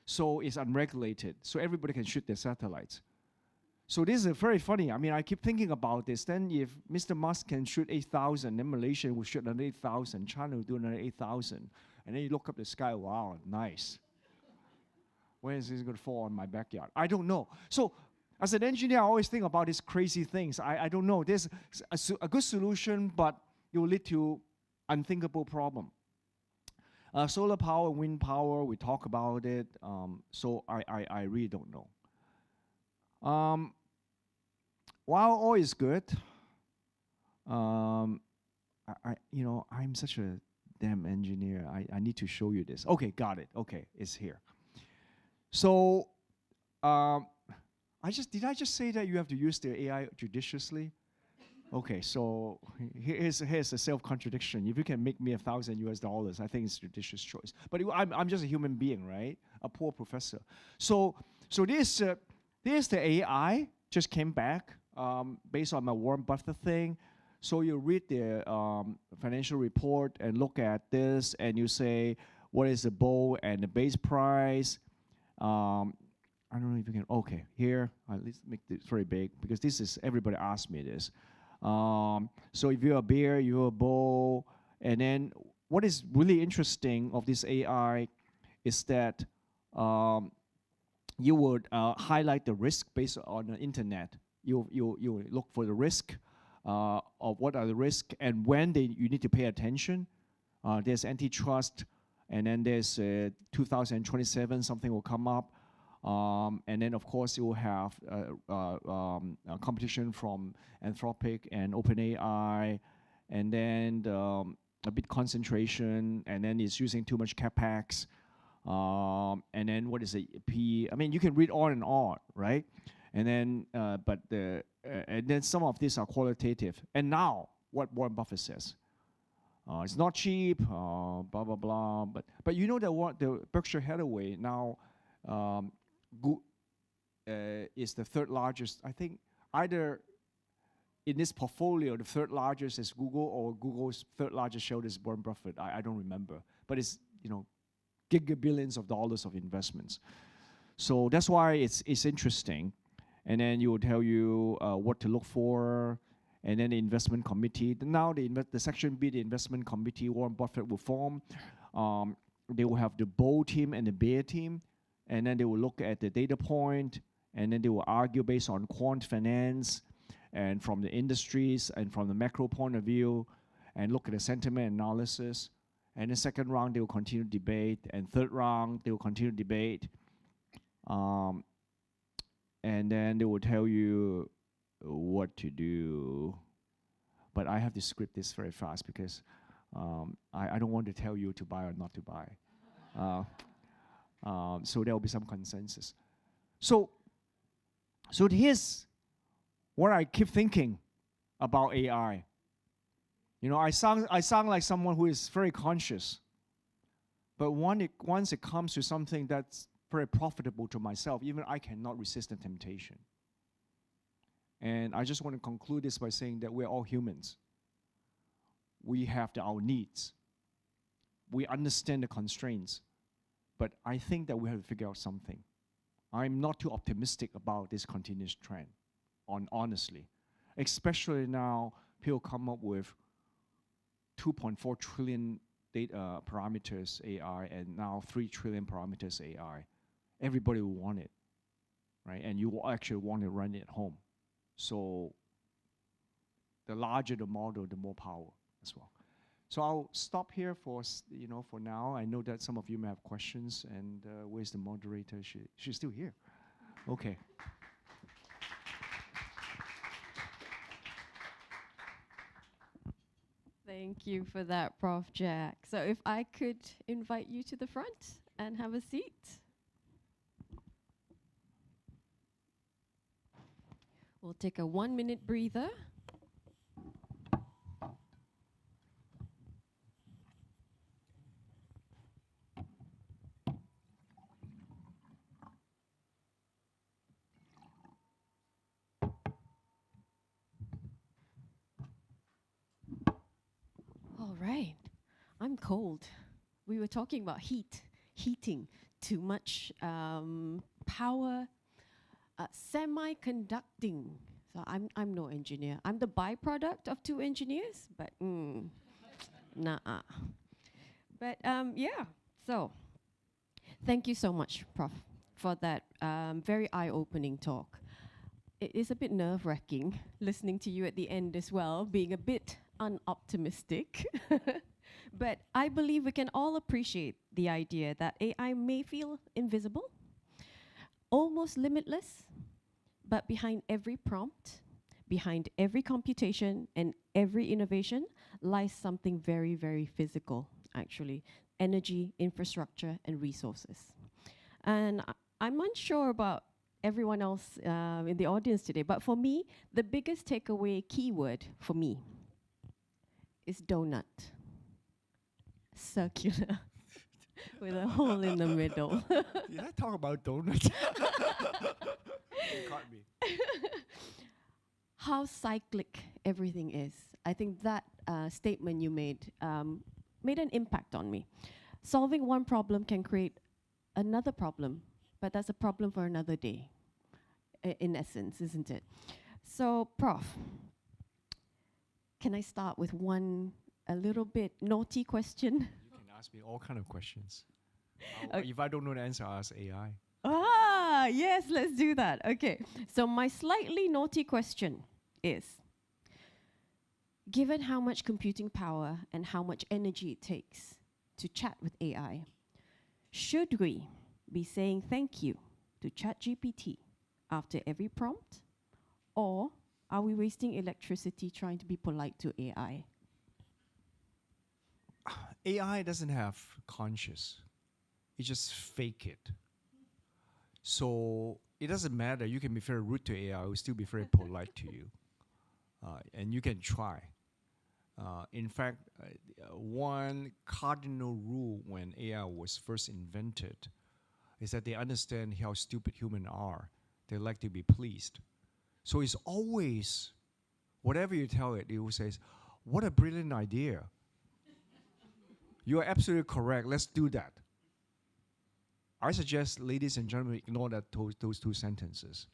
Speaker 2: So it's unregulated, so everybody can shoot their satellites. So this is very funny. I mean, I keep thinking about this. Then if Mr. Musk can shoot 8,000, then Malaysia will shoot another 8,000, China will do another 8,000. And then you look up the sky, wow, nice. When is this going to fall on my backyard? I don't know. So as an engineer, I always think about these crazy things. I don't know. There's a good solution, but it will lead to unthinkable problem. Solar power, wind power, we talk about it. So I really don't know. While oil is good, I'm such a damn engineer. I need to show you this. Okay, got it. Okay, it's here. So did I just say that you have to use the AI judiciously? Okay, so here's a self-contradiction. If you can make me $1,000 US, I think it's a judicious choice. But I'm just a human being, right? A poor professor. So this the AI just came back based on my Warren Buffett thing. So you read the financial report and look at this, and you say, what is the bull and the base price? I don't know if you can. Okay, here, let's make this very big because this is everybody asked me this. So if you're a bear, you're a bull, and then what is really interesting of this AI is that you would highlight the risk based on the internet. You look for the risk of what are the risks and when you need to pay attention. There's antitrust, and then there's 2027 something will come up. And then, of course, you will have competition from Anthropic and OpenAI, and then a bit concentration, and then it's using too much capex, and then what is the P? I mean, you can read on and on, right? And then, and then some of these are qualitative. And now, what Warren Buffett says. It's not cheap, blah, blah, blah. But you know that the Berkshire Hathaway now is the third largest. I think either in this portfolio, the third largest is Google, or Google's third largest shareholder is Warren Buffett. I don't remember. But it's, gigabillions of dollars of investments. So that's why it's interesting. And then it will tell you what to look for. And then the investment committee. Now the Section B, the investment committee, Warren Buffett will form. They will have the bull team and the bear team. And then they will look at the data point. And then they will argue based on quant finance and from the industries and from the macro point of view, and look at the sentiment analysis. And the second round, they will continue debate. And third round, they will continue debate. And then they will tell you what to do. But I have to script this very fast because I don't want to tell you to buy or not to buy. So there will be some consensus. So here's what I keep thinking about AI. You know, I sound like someone who is very conscious. But once it comes to something that's very profitable to myself, even I cannot resist the temptation. And I just want to conclude this by saying that we're all humans. We have our needs. We understand the constraints. But I think that we have to figure out something. I'm not too optimistic about this continuous trend, honestly. Especially now, people come up with 2.4 trillion data parameters AI and now 3 trillion parameters AI. Everybody will want it, right? And you will actually want to run it at home. So the larger the model, the more power as well. So I'll stop here for now. I know that some of you may have questions. And where's the moderator? She's still here. Okay.
Speaker 1: Thank you for that, Prof. Jack. So if I could invite you to the front and have a seat. We'll take a 1-minute breather. All right. I'm cold. We were talking about heating, too much power, semi-conducting. So I'm no engineer. I'm the byproduct of 2 engineers, but nah. But yeah, so thank you so much, Prof, for that very eye-opening talk. It is a bit nerve-wracking listening to you at the end as well, being a bit unoptimistic. But I believe we can all appreciate the idea that AI may feel invisible, almost limitless, but behind every prompt, behind every computation, and every innovation lies something very, very physical, actually. Energy, infrastructure, and resources. And I'm unsure about everyone else in the audience today, but for me, the biggest takeaway keyword for me is donut. Circular, with a hole in the middle.
Speaker 2: Did I talk about donuts? You caught me.
Speaker 1: How cyclic everything is. I think that statement you made made an impact on me. Solving one problem can create another problem, but that's a problem for another day, in essence, isn't it? So, Prof, can I start with a little bit naughty question?
Speaker 2: You can ask me all kind of questions. If I don't know the answer, I'll ask AI.
Speaker 1: Ah, yes, let's do that. Okay, so my slightly naughty question is, given how much computing power and how much energy it takes to chat with AI, should we be saying thank you to ChatGPT after every prompt? Or are we wasting electricity trying to be polite to AI?
Speaker 2: AI doesn't have conscious. It just fake it. So it doesn't matter. You can be very rude to AI. It will still be very polite to you. And you can try. In fact, one cardinal rule when AI was first invented is that they understand how stupid humans are. They like to be pleased. So it's always, whatever you tell it, it will say, what a brilliant idea. You are absolutely correct. Let's do that. I suggest, ladies and gentlemen, ignore those 2 sentences.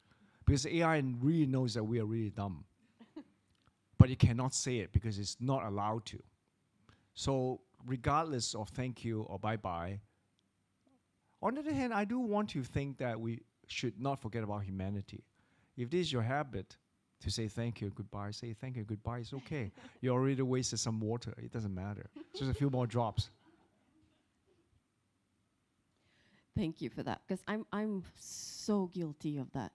Speaker 2: Because AI really knows that we are really dumb. But it cannot say it because it's not allowed to. So regardless of thank you or bye-bye, on the other hand, I do want to think that we should not forget about humanity. If this is your habit to say thank you, goodbye, say thank you, goodbye, it's okay. You already wasted some water. It doesn't matter. Just a few more drops.
Speaker 1: Thank you for that, because I'm so guilty of that.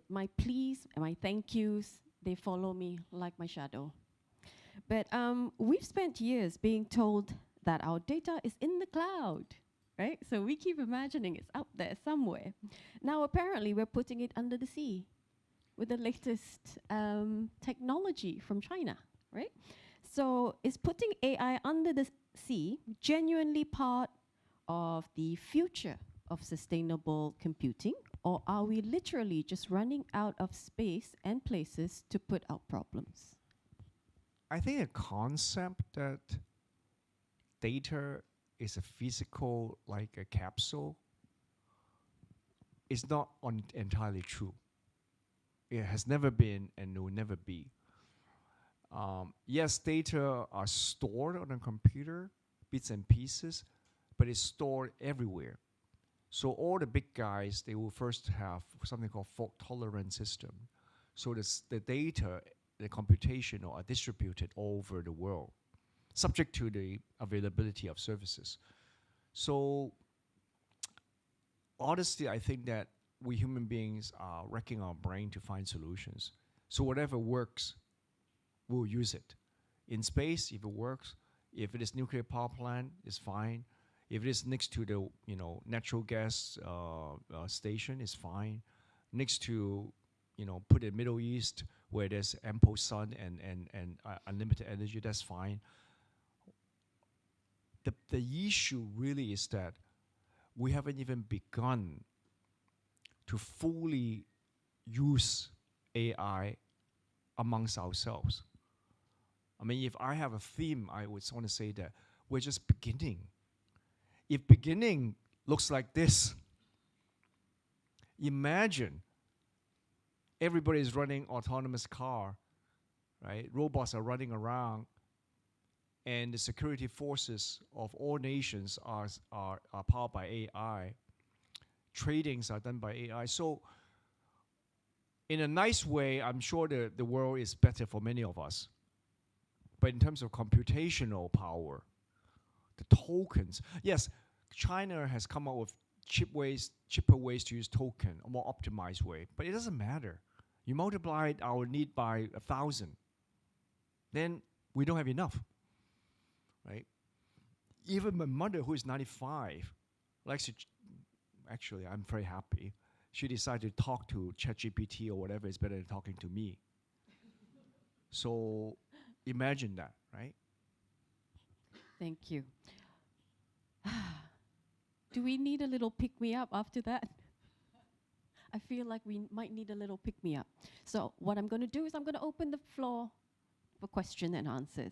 Speaker 1: my pleas and my thank yous, they follow me like my shadow. But we've spent years being told that our data is in the cloud, right? So we keep imagining it's up there somewhere. Now, apparently, we're putting it under the sea with the latest technology from China, right? So is putting AI under the sea genuinely part of the future of sustainable computing, or are we literally just running out of space and places to put our problems?
Speaker 2: I think a concept that data is a physical, like a capsule, is not entirely true. It has never been and will never be. Yes, data are stored on a computer, bits and pieces, but it's stored everywhere. So all the big guys, they will first have something called fault-tolerant system. So the data, the computational are distributed all over the world, subject to the availability of services. So honestly, I think that we human beings are wrecking our brain to find solutions. So whatever works, we'll use it. In space, if it works, if it is nuclear power plant, it's fine. If it is next to the natural gas station, it's fine. Next to put in Middle East where there's ample sun and unlimited energy, that's fine. The issue really is that we haven't even begun to fully use AI amongst ourselves. I mean, if I have a theme, I would want to say that we're just beginning. If beginning looks like this, imagine everybody is running autonomous car, right? Robots are running around, and the security forces of all nations are powered by AI. Tradings are done by AI. So in a nice way, I'm sure the world is better for many of us. But in terms of computational power, the tokens, yes, China has come up with cheaper ways to use token, a more optimized way. But it doesn't matter. You multiply our need by 1,000, then we don't have enough, right? Even my mother, who is 95, likes to. Actually, I'm very happy. She decided to talk to ChatGPT or whatever is better than talking to me. So imagine that, right?
Speaker 1: Thank you. Do we need a little pick-me-up after that? I feel like we might need a little pick-me-up. So what I'm going to do is I'm going to open the floor for question and answers.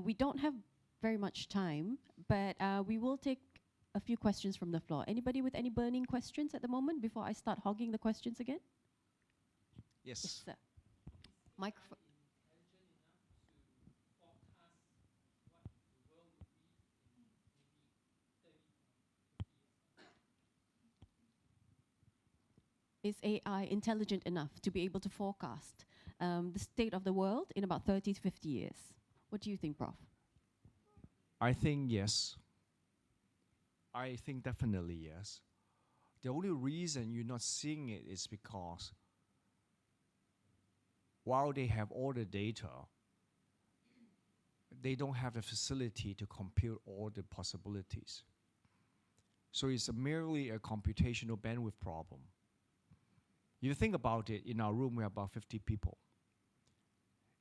Speaker 1: We don't have very much time, but we will take a few questions from the floor. Anybody with any burning questions at the moment before I start hogging the questions again?
Speaker 2: Yes.
Speaker 1: Sir. Microphone. Is AI intelligent enough to be able to forecast the state of the world in about 30 to 50 years? What do you think, Prof?
Speaker 2: I think yes. I think definitely yes. The only reason you're not seeing it is because while they have all the data, they don't have the facility to compute all the possibilities. So it's merely a computational bandwidth problem. If you think about it, in our room we have about 50 people.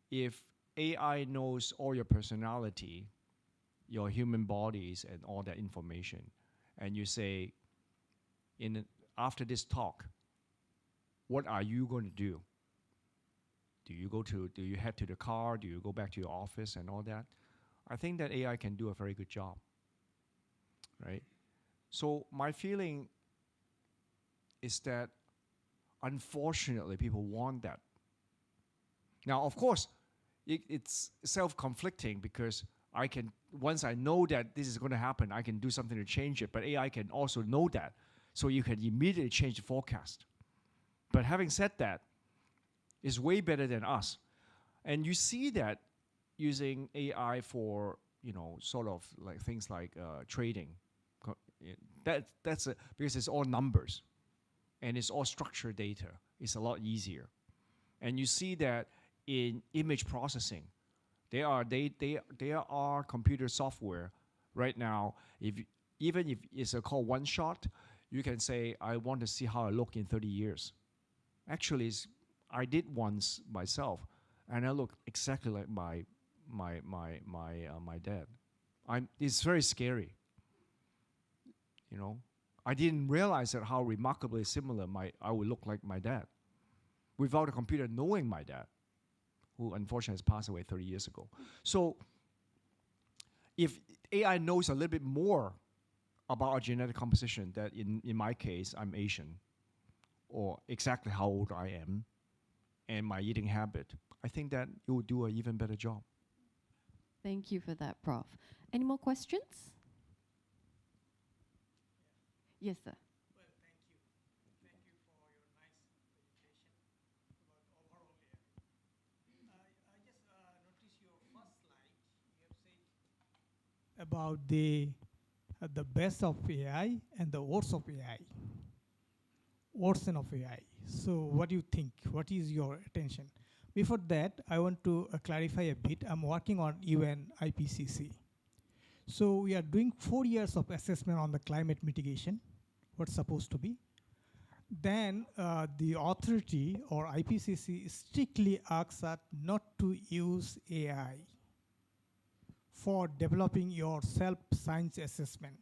Speaker 2: If AI knows all your personality, your human bodies and all that information, and you say, after this talk, what are you going to do? Do you head to the car? Do you go back to your office and all that? I think that AI can do a very good job, right? So my feeling is that unfortunately people want that. Now, of course, it's self-conflicting because once I know that this is going to happen, I can do something to change it, but AI can also know that. So you can immediately change the forecast. But having said that, it's way better than us. And you see that using AI for, sort of like things like trading. That's because it's all numbers. and it's all structured data. It's a lot easier. And you see that in image processing, there are computer software right now. Even if it's called one shot, you can say, I want to see how I look in 30 years. Actually, I did once myself, and I look exactly like my dad. It's very scary. You know, I didn't realize that how remarkably similar I would look like my dad, without a computer knowing my dad, who unfortunately has passed away 30 years ago. So, if AI knows a little bit more about our genetic composition, that in my case, I'm Asian, or exactly how old I am, and my eating habit, I think that it will do an even better job.
Speaker 1: Thank you for that, Prof. Any more questions? Yes, sir.
Speaker 3: Well, thank you. Thank you for your nice presentation about overall AI. I just noticed your first slide. You have said about the best of AI and the worst of AI, worsen of AI. So what do you think? What is your attention? Before that, I want to clarify a bit. I'm working on UN IPCC. So we are doing 4 years of assessment on the climate mitigation, what's supposed to be. Then the authority or IPCC strictly asks us not to use AI for developing your self-science assessment.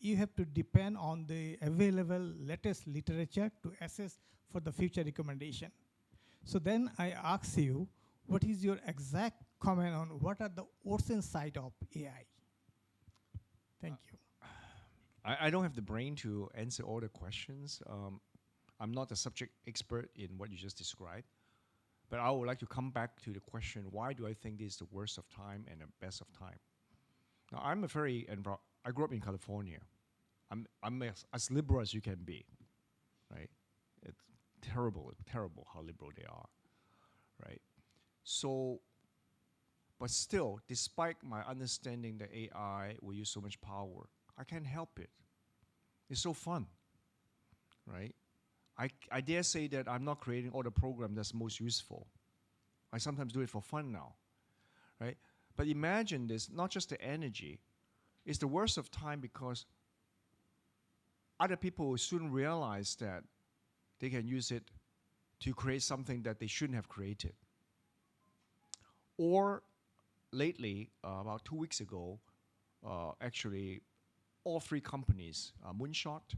Speaker 3: You have to depend on the available latest literature to assess for the future recommendation. So then I ask you, what is your exact comment on what are the worsen side of AI? Thank you.
Speaker 2: I don't have the brain to answer all the questions. I'm not a subject expert in what you just described. But I would like to come back to the question, why do I think this is the worst of time and the best of time? Now, I grew up in California. I'm as liberal as you can be, right? It's terrible how liberal they are, right? So, but still, despite my understanding that AI will use so much power, I can't help it. It's so fun, right? I dare say that I'm not creating all the program that's most useful. I sometimes do it for fun now, right? But imagine this, not just the energy, it's the worst of time because other people will soon realize that they can use it to create something that they shouldn't have created. Or lately, about 2 weeks ago, actually, all three companies, Moonshot,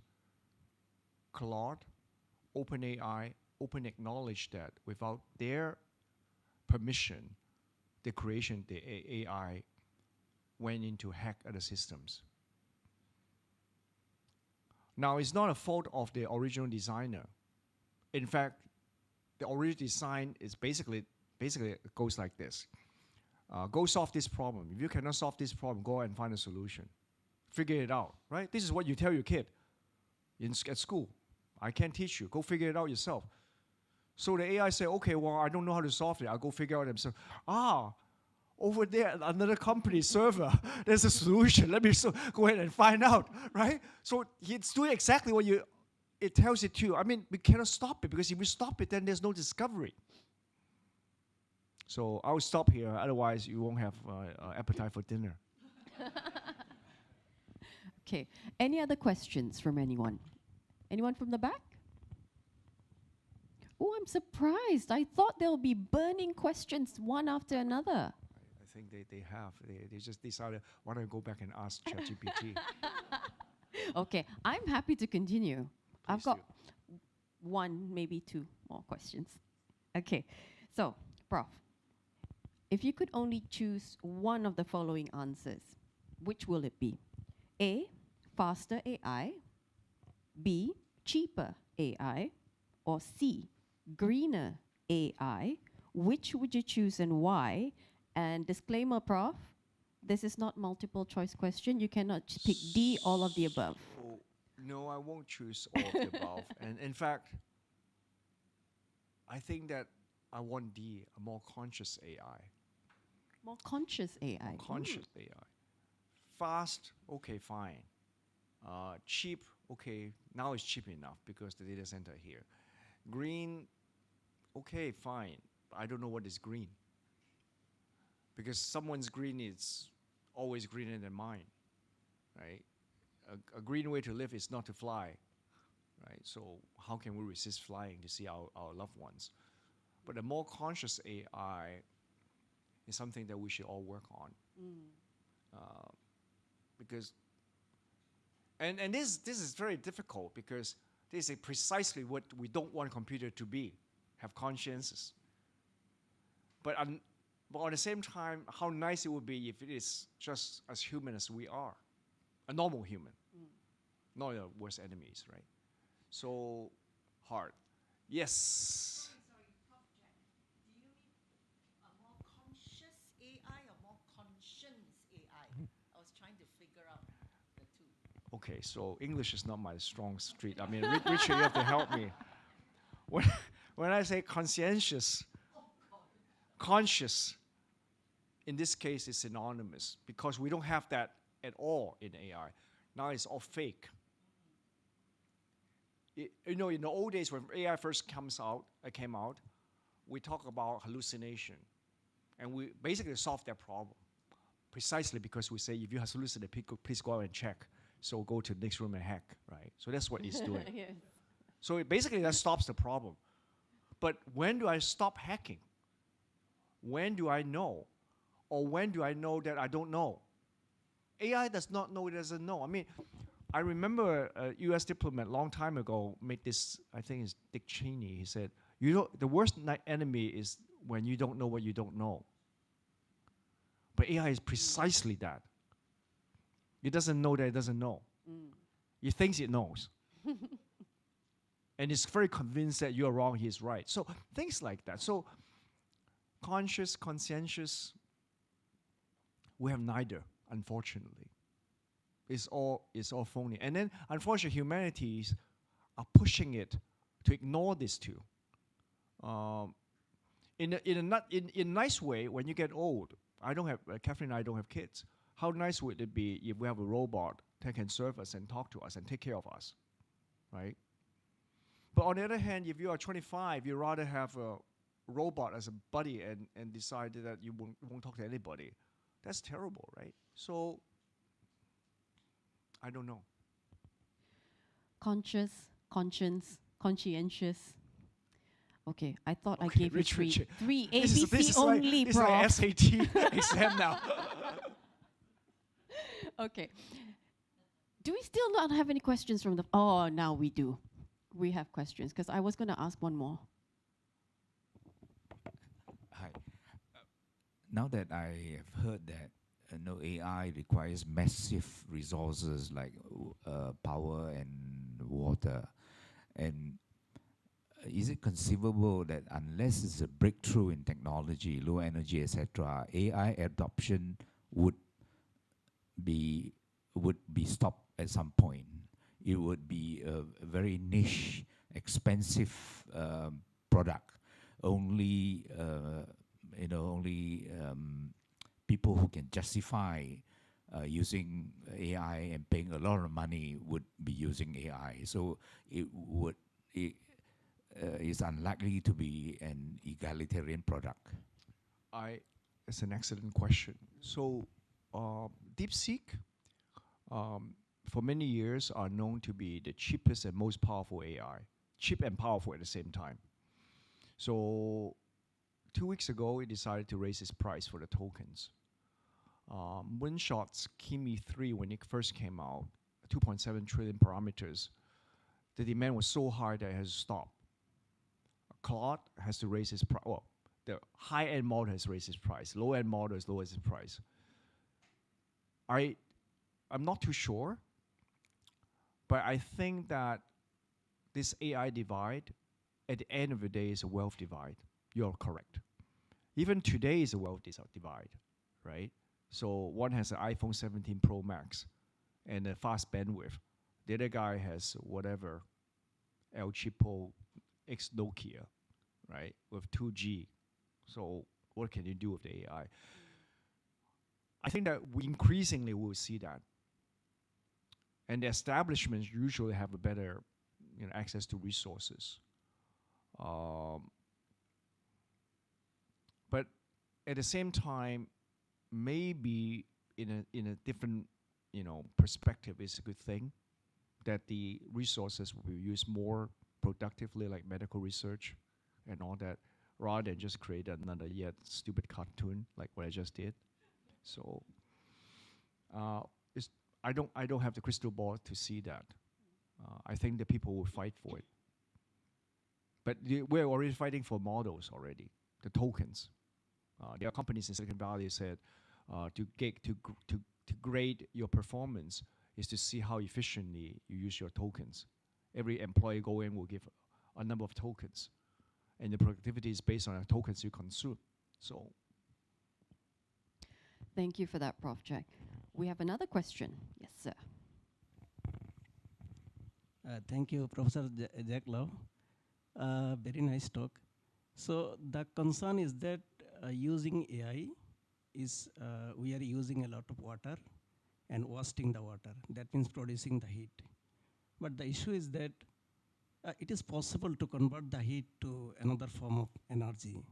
Speaker 2: Claude, OpenAI, open acknowledged that without their permission, the creation, the AI went into hack other systems. Now, it's not a fault of the original designer. In fact, the original design is basically it goes like this. Go solve this problem. If you cannot solve this problem, go and find a solution. Figure it out, right? This is what you tell your kid at school. I can't teach you. Go figure it out yourself. So the AI say, okay, well, I don't know how to solve it. I'll go figure out themselves. Over there, another company server, there's a solution. Let me go ahead and find out, right? So it's doing exactly what it tells it to. I mean, we cannot stop it because if we stop it, then there's no discovery. So I'll stop here. Otherwise, you won't have appetite for dinner.
Speaker 1: Okay. Any other questions from anyone? Anyone from the back? Oh, I'm surprised. I thought there'll be burning questions one after another.
Speaker 2: I think they have. They just decided, why don't I go back and ask ChatGPT?
Speaker 1: Okay, I'm happy to continue. I've
Speaker 2: Please
Speaker 1: got
Speaker 2: do.
Speaker 1: one, maybe two more questions. Okay, so, Prof, if you could only choose one of the following answers, which will it be? A, faster AI, B, cheaper AI, or C, greener AI? Which would you choose and why? And disclaimer, Prof, this is not multiple choice question. You cannot pick D, all of the above.
Speaker 2: So, no, I won't choose all of the above. And in fact, I think that I want D, a more conscious AI.
Speaker 1: More conscious AI.
Speaker 2: More conscious AI. Fast, okay, fine. Cheap, okay, now it's cheap enough because the data center here. Green, okay, fine. I don't know what is green. Because someone's green is always greener than mine, right? A green way to live is not to fly, right? So how can we resist flying to see our loved ones? But a more conscious AI is something that we should all work on. Because, and this is very difficult because this is precisely what we don't want a computer to be, have consciences. But on the same time, how nice it would be if it is just as human as we are, a normal human, not your worst enemies, right? So hard. Yes.
Speaker 4: Sorry, Prof. Jack. Do you mean a more conscious AI or more conscience AI? I was trying to figure out the two.
Speaker 2: Okay, so English is not my strong street. I mean, Richard, you have to help me. When I say conscientious, conscious, in this case, is synonymous because we don't have that at all in AI. Now it's all fake. You know, in the old days when AI first came out, we talk about hallucination, and we basically solved that problem precisely because we say if you hallucinate, please go out and check. So go to the next room and hack, right? So that's what it's doing.
Speaker 1: Yes.
Speaker 2: So basically that stops the problem. But when do I stop hacking? When do I know? Or when do I know that I don't know? AI does not know, it doesn't know. I mean, I remember a US diplomat long time ago made this, I think it's Dick Cheney. He said, you know, the worst enemy is when you don't know what you don't know. But AI is precisely that. It doesn't know that it doesn't know. It thinks it knows. And it's very convinced that you're wrong, he's right. So things like that. So conscious, conscientious, we have neither, unfortunately. It's all phony. And then, unfortunately, humanities are pushing it to ignore this too. In a nice way, when you get old, Catherine and I don't have kids. How nice would it be if we have a robot that can serve us and talk to us and take care of us, right? But on the other hand, if you are 25, you'd rather have a robot as a buddy and decide that you won't talk to anybody. That's terrible, right? So, I don't know.
Speaker 1: Conscious, conscience, conscientious. Okay, I thought I
Speaker 2: Okay,
Speaker 1: gave you
Speaker 2: Richard.
Speaker 1: three
Speaker 2: This is
Speaker 1: ABC only,
Speaker 2: this is
Speaker 1: Prof.
Speaker 2: like SAT exam now.
Speaker 1: Okay. Do we still not have any questions from the... Oh, now we do. We have questions, because I was going to ask one more.
Speaker 5: Hi. Now that I have heard that AI requires massive resources like power and water, and is it conceivable that unless it's a breakthrough in technology, low energy, etc., AI adoption would be stopped at some point? It would be a very niche, expensive product. Only people who can justify using AI and paying a lot of money would be using AI. So it's unlikely to be an egalitarian product.
Speaker 2: It's an excellent question. So, DeepSeek, for many years, are known to be the cheapest and most powerful AI. Cheap and powerful at the same time. So, 2 weeks ago, it decided to raise its price for the tokens. Moonshot's Kimi 3, when it first came out, 2.7 trillion parameters, the demand was so high that it has to stop. Claude has to raise its price. Well, the high-end model has raised its price. Low-end model has lowered its price. I'm not too sure, but I think that this AI divide, at the end of the day, is a wealth divide. You're correct. Even today is a wealth divide, right? So one has an iPhone 17 Pro Max and a fast bandwidth. The other guy has whatever, El Cheapo X Nokia, right, with 2G. So what can you do with the AI? I think that we increasingly will see that. And the establishments usually have a better, access to resources. But at the same time, maybe in a different, perspective, it's a good thing that the resources will be used more productively, like medical research and all that, rather than just create another yet stupid cartoon like what I just did. So it's, I don't have the crystal ball to see that. I think the people will fight for it. But we're already fighting for models already, the tokens. There are companies in Silicon Valley said to grade your performance is to see how efficiently you use your tokens. Every employee go in will give a number of tokens, and the productivity is based on the tokens you consume. So,
Speaker 1: Thank you for that, Prof. Jack. We have another question. Yes, sir.
Speaker 6: Thank you, Professor Jack Lau. Very nice talk. So the concern is that using AI is we are using a lot of water and wasting the water. That means producing the heat. But the issue is that it is possible to convert the heat to another form of energy.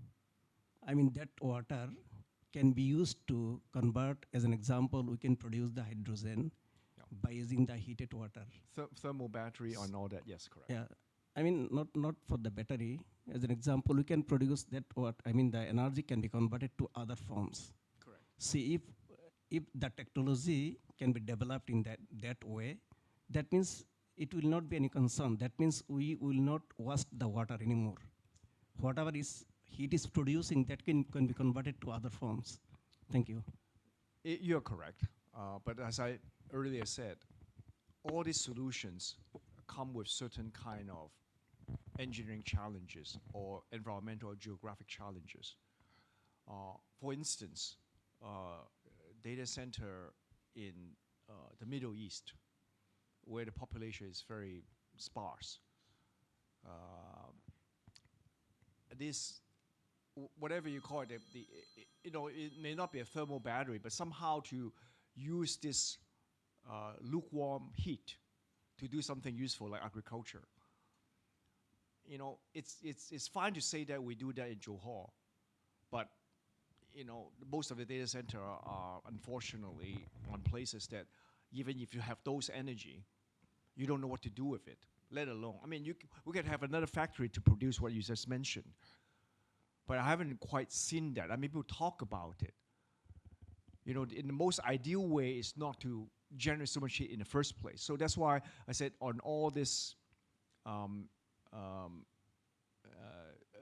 Speaker 6: I mean, that water can be used to convert, as an example, we can produce the hydrogen by using the heated water.
Speaker 2: thermal battery and all that, yes, correct.
Speaker 6: Yeah, I mean, not for the battery. As an example, we can produce that the energy can be converted to other forms.
Speaker 2: Correct.
Speaker 6: See, if the technology can be developed in that way, that means it will not be any concern. That means we will not waste the water anymore. Whatever is heat is producing, that can be converted to other forms. Thank you.
Speaker 2: You're correct. But as I earlier said, all these solutions come with certain kind of engineering challenges or environmental or geographic challenges. For instance, data center in the Middle East, where the population is very sparse. This, whatever you call it, it may not be a thermal battery, but somehow to use this lukewarm heat to do something useful like agriculture. It's fine to say that we do that in Johor, but most of the data center are unfortunately on places that even if you have those energy, you don't know what to do with it, let alone, we could have another factory to produce what you just mentioned, but I haven't quite seen that. I mean, people talk about it. In the most ideal way is not to generate so much heat in the first place. So that's why I said on all this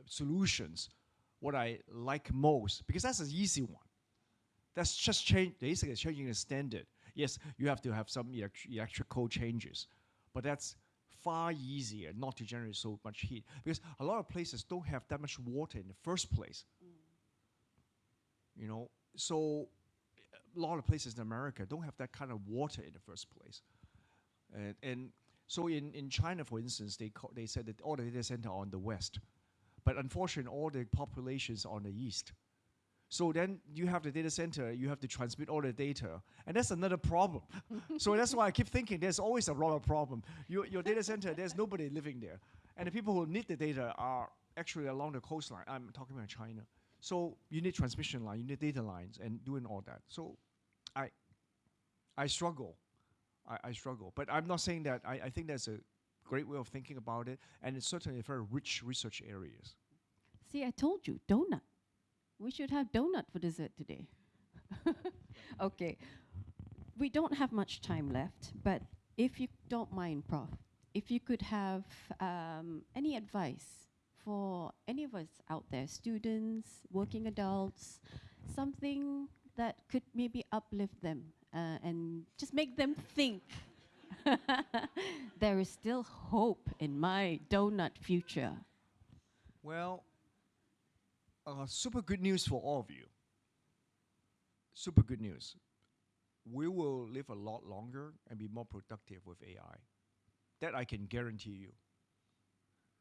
Speaker 2: solutions, what I like most, because that's an easy one. That's just basically changing the standard. Yes, you have to have some electrical changes, but that's far easier not to generate so much heat, because a lot of places don't have that much water in the first place. So a lot of places in America don't have that kind of water in the first place. And so in China, for instance, they said that all the data centers are on the west, but unfortunately all the populations are on the east. So then you have the data center, you have to transmit all the data, and that's another problem. So that's why I keep thinking there's always a lot of problem. Your data center, there's nobody living there. And the people who need the data are actually along the coastline. I'm talking about China. So you need transmission line, you need data lines, and doing all that. So I struggle. I struggle. But I'm not saying that. I think that's a great way of thinking about it, and it's certainly a very rich research areas.
Speaker 1: See, I told you, donut. We should have donut for dessert today. Okay. We don't have much time left, but if you don't mind, Prof, if you could have any advice for any of us out there, students, working adults, something that could maybe uplift them and just make them think there is still hope in my donut future.
Speaker 2: Well, super good news for all of you. Super good news. We will live a lot longer and be more productive with AI. That I can guarantee you,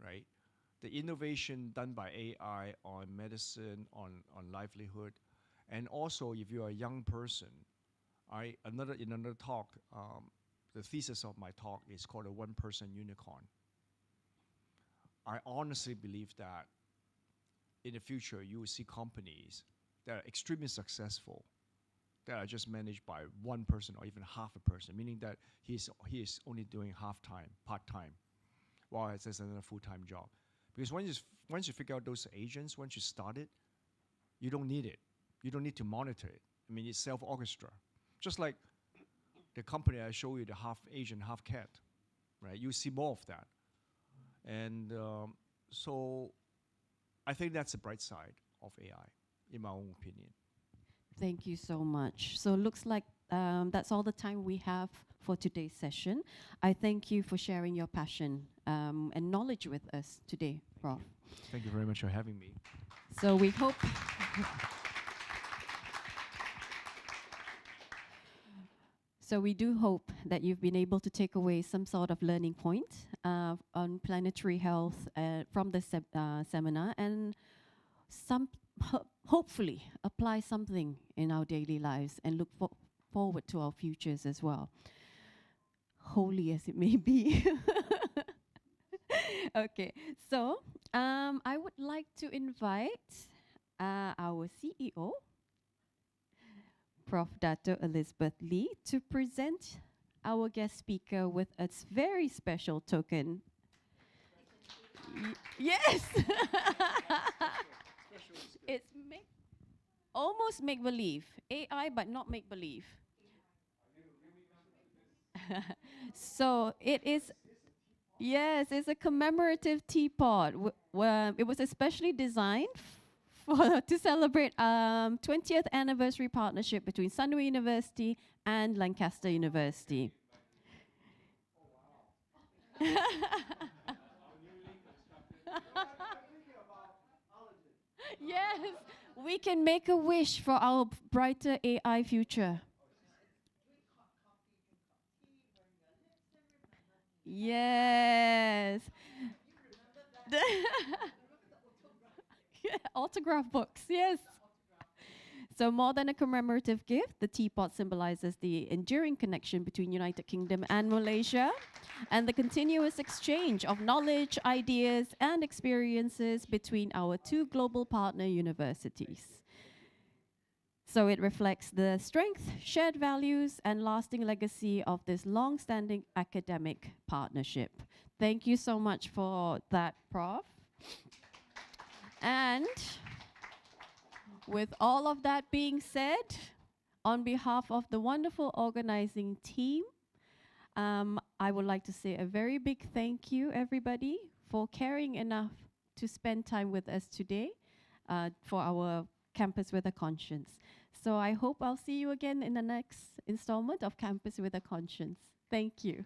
Speaker 2: right? The innovation done by AI on medicine, on livelihood, and also if you're a young person, in another talk, the thesis of my talk is called a one-person unicorn. I honestly believe that in the future, you will see companies that are extremely successful that are just managed by one person or even half a person, meaning that he is only doing half-time, part-time, while it says another full-time job. Because once you figure out those agents, once you start it, you don't need it. You don't need to monitor it. I mean, it's self-orchestra. Just like the company I show you, the half Asian, half cat, right? You see more of that. And so I think that's the bright side of AI, in my own opinion.
Speaker 1: Thank you so much. So looks like that's all the time we have for today's session. I thank you for sharing your passion and knowledge with us today, Prof.
Speaker 2: Thank you very much for having me.
Speaker 1: So we hope so we do hope that you've been able to take away some sort of learning point on planetary health from the seminar, and hopefully apply something in our daily lives and look forward to our futures as well, holy as it may be. Okay, so I would like to invite our CEO, Prof. Dato Elizabeth Lee, to present our guest speaker with a very special token. Yes! It's almost make-believe. AI, but not make-believe. So it is, yes, it's a commemorative teapot. It was especially designed to celebrate 20th anniversary partnership between Sunway University and Lancaster University. Yes, we can make a wish for our brighter AI future. Yes. Autograph books, yes. So more than a commemorative gift, the teapot symbolizes the enduring connection between United Kingdom and Malaysia and the continuous exchange of knowledge, ideas, and experiences between our two global partner universities. So it reflects the strength, shared values, and lasting legacy of this long-standing academic partnership. Thank you so much for that, Prof. And with all of that being said, on behalf of the wonderful organizing team, I would like to say a very big thank you, everybody, for caring enough to spend time with us today for our Campus with a Conscience. So I hope I'll see you again in the next installment of Campus with a Conscience. Thank you.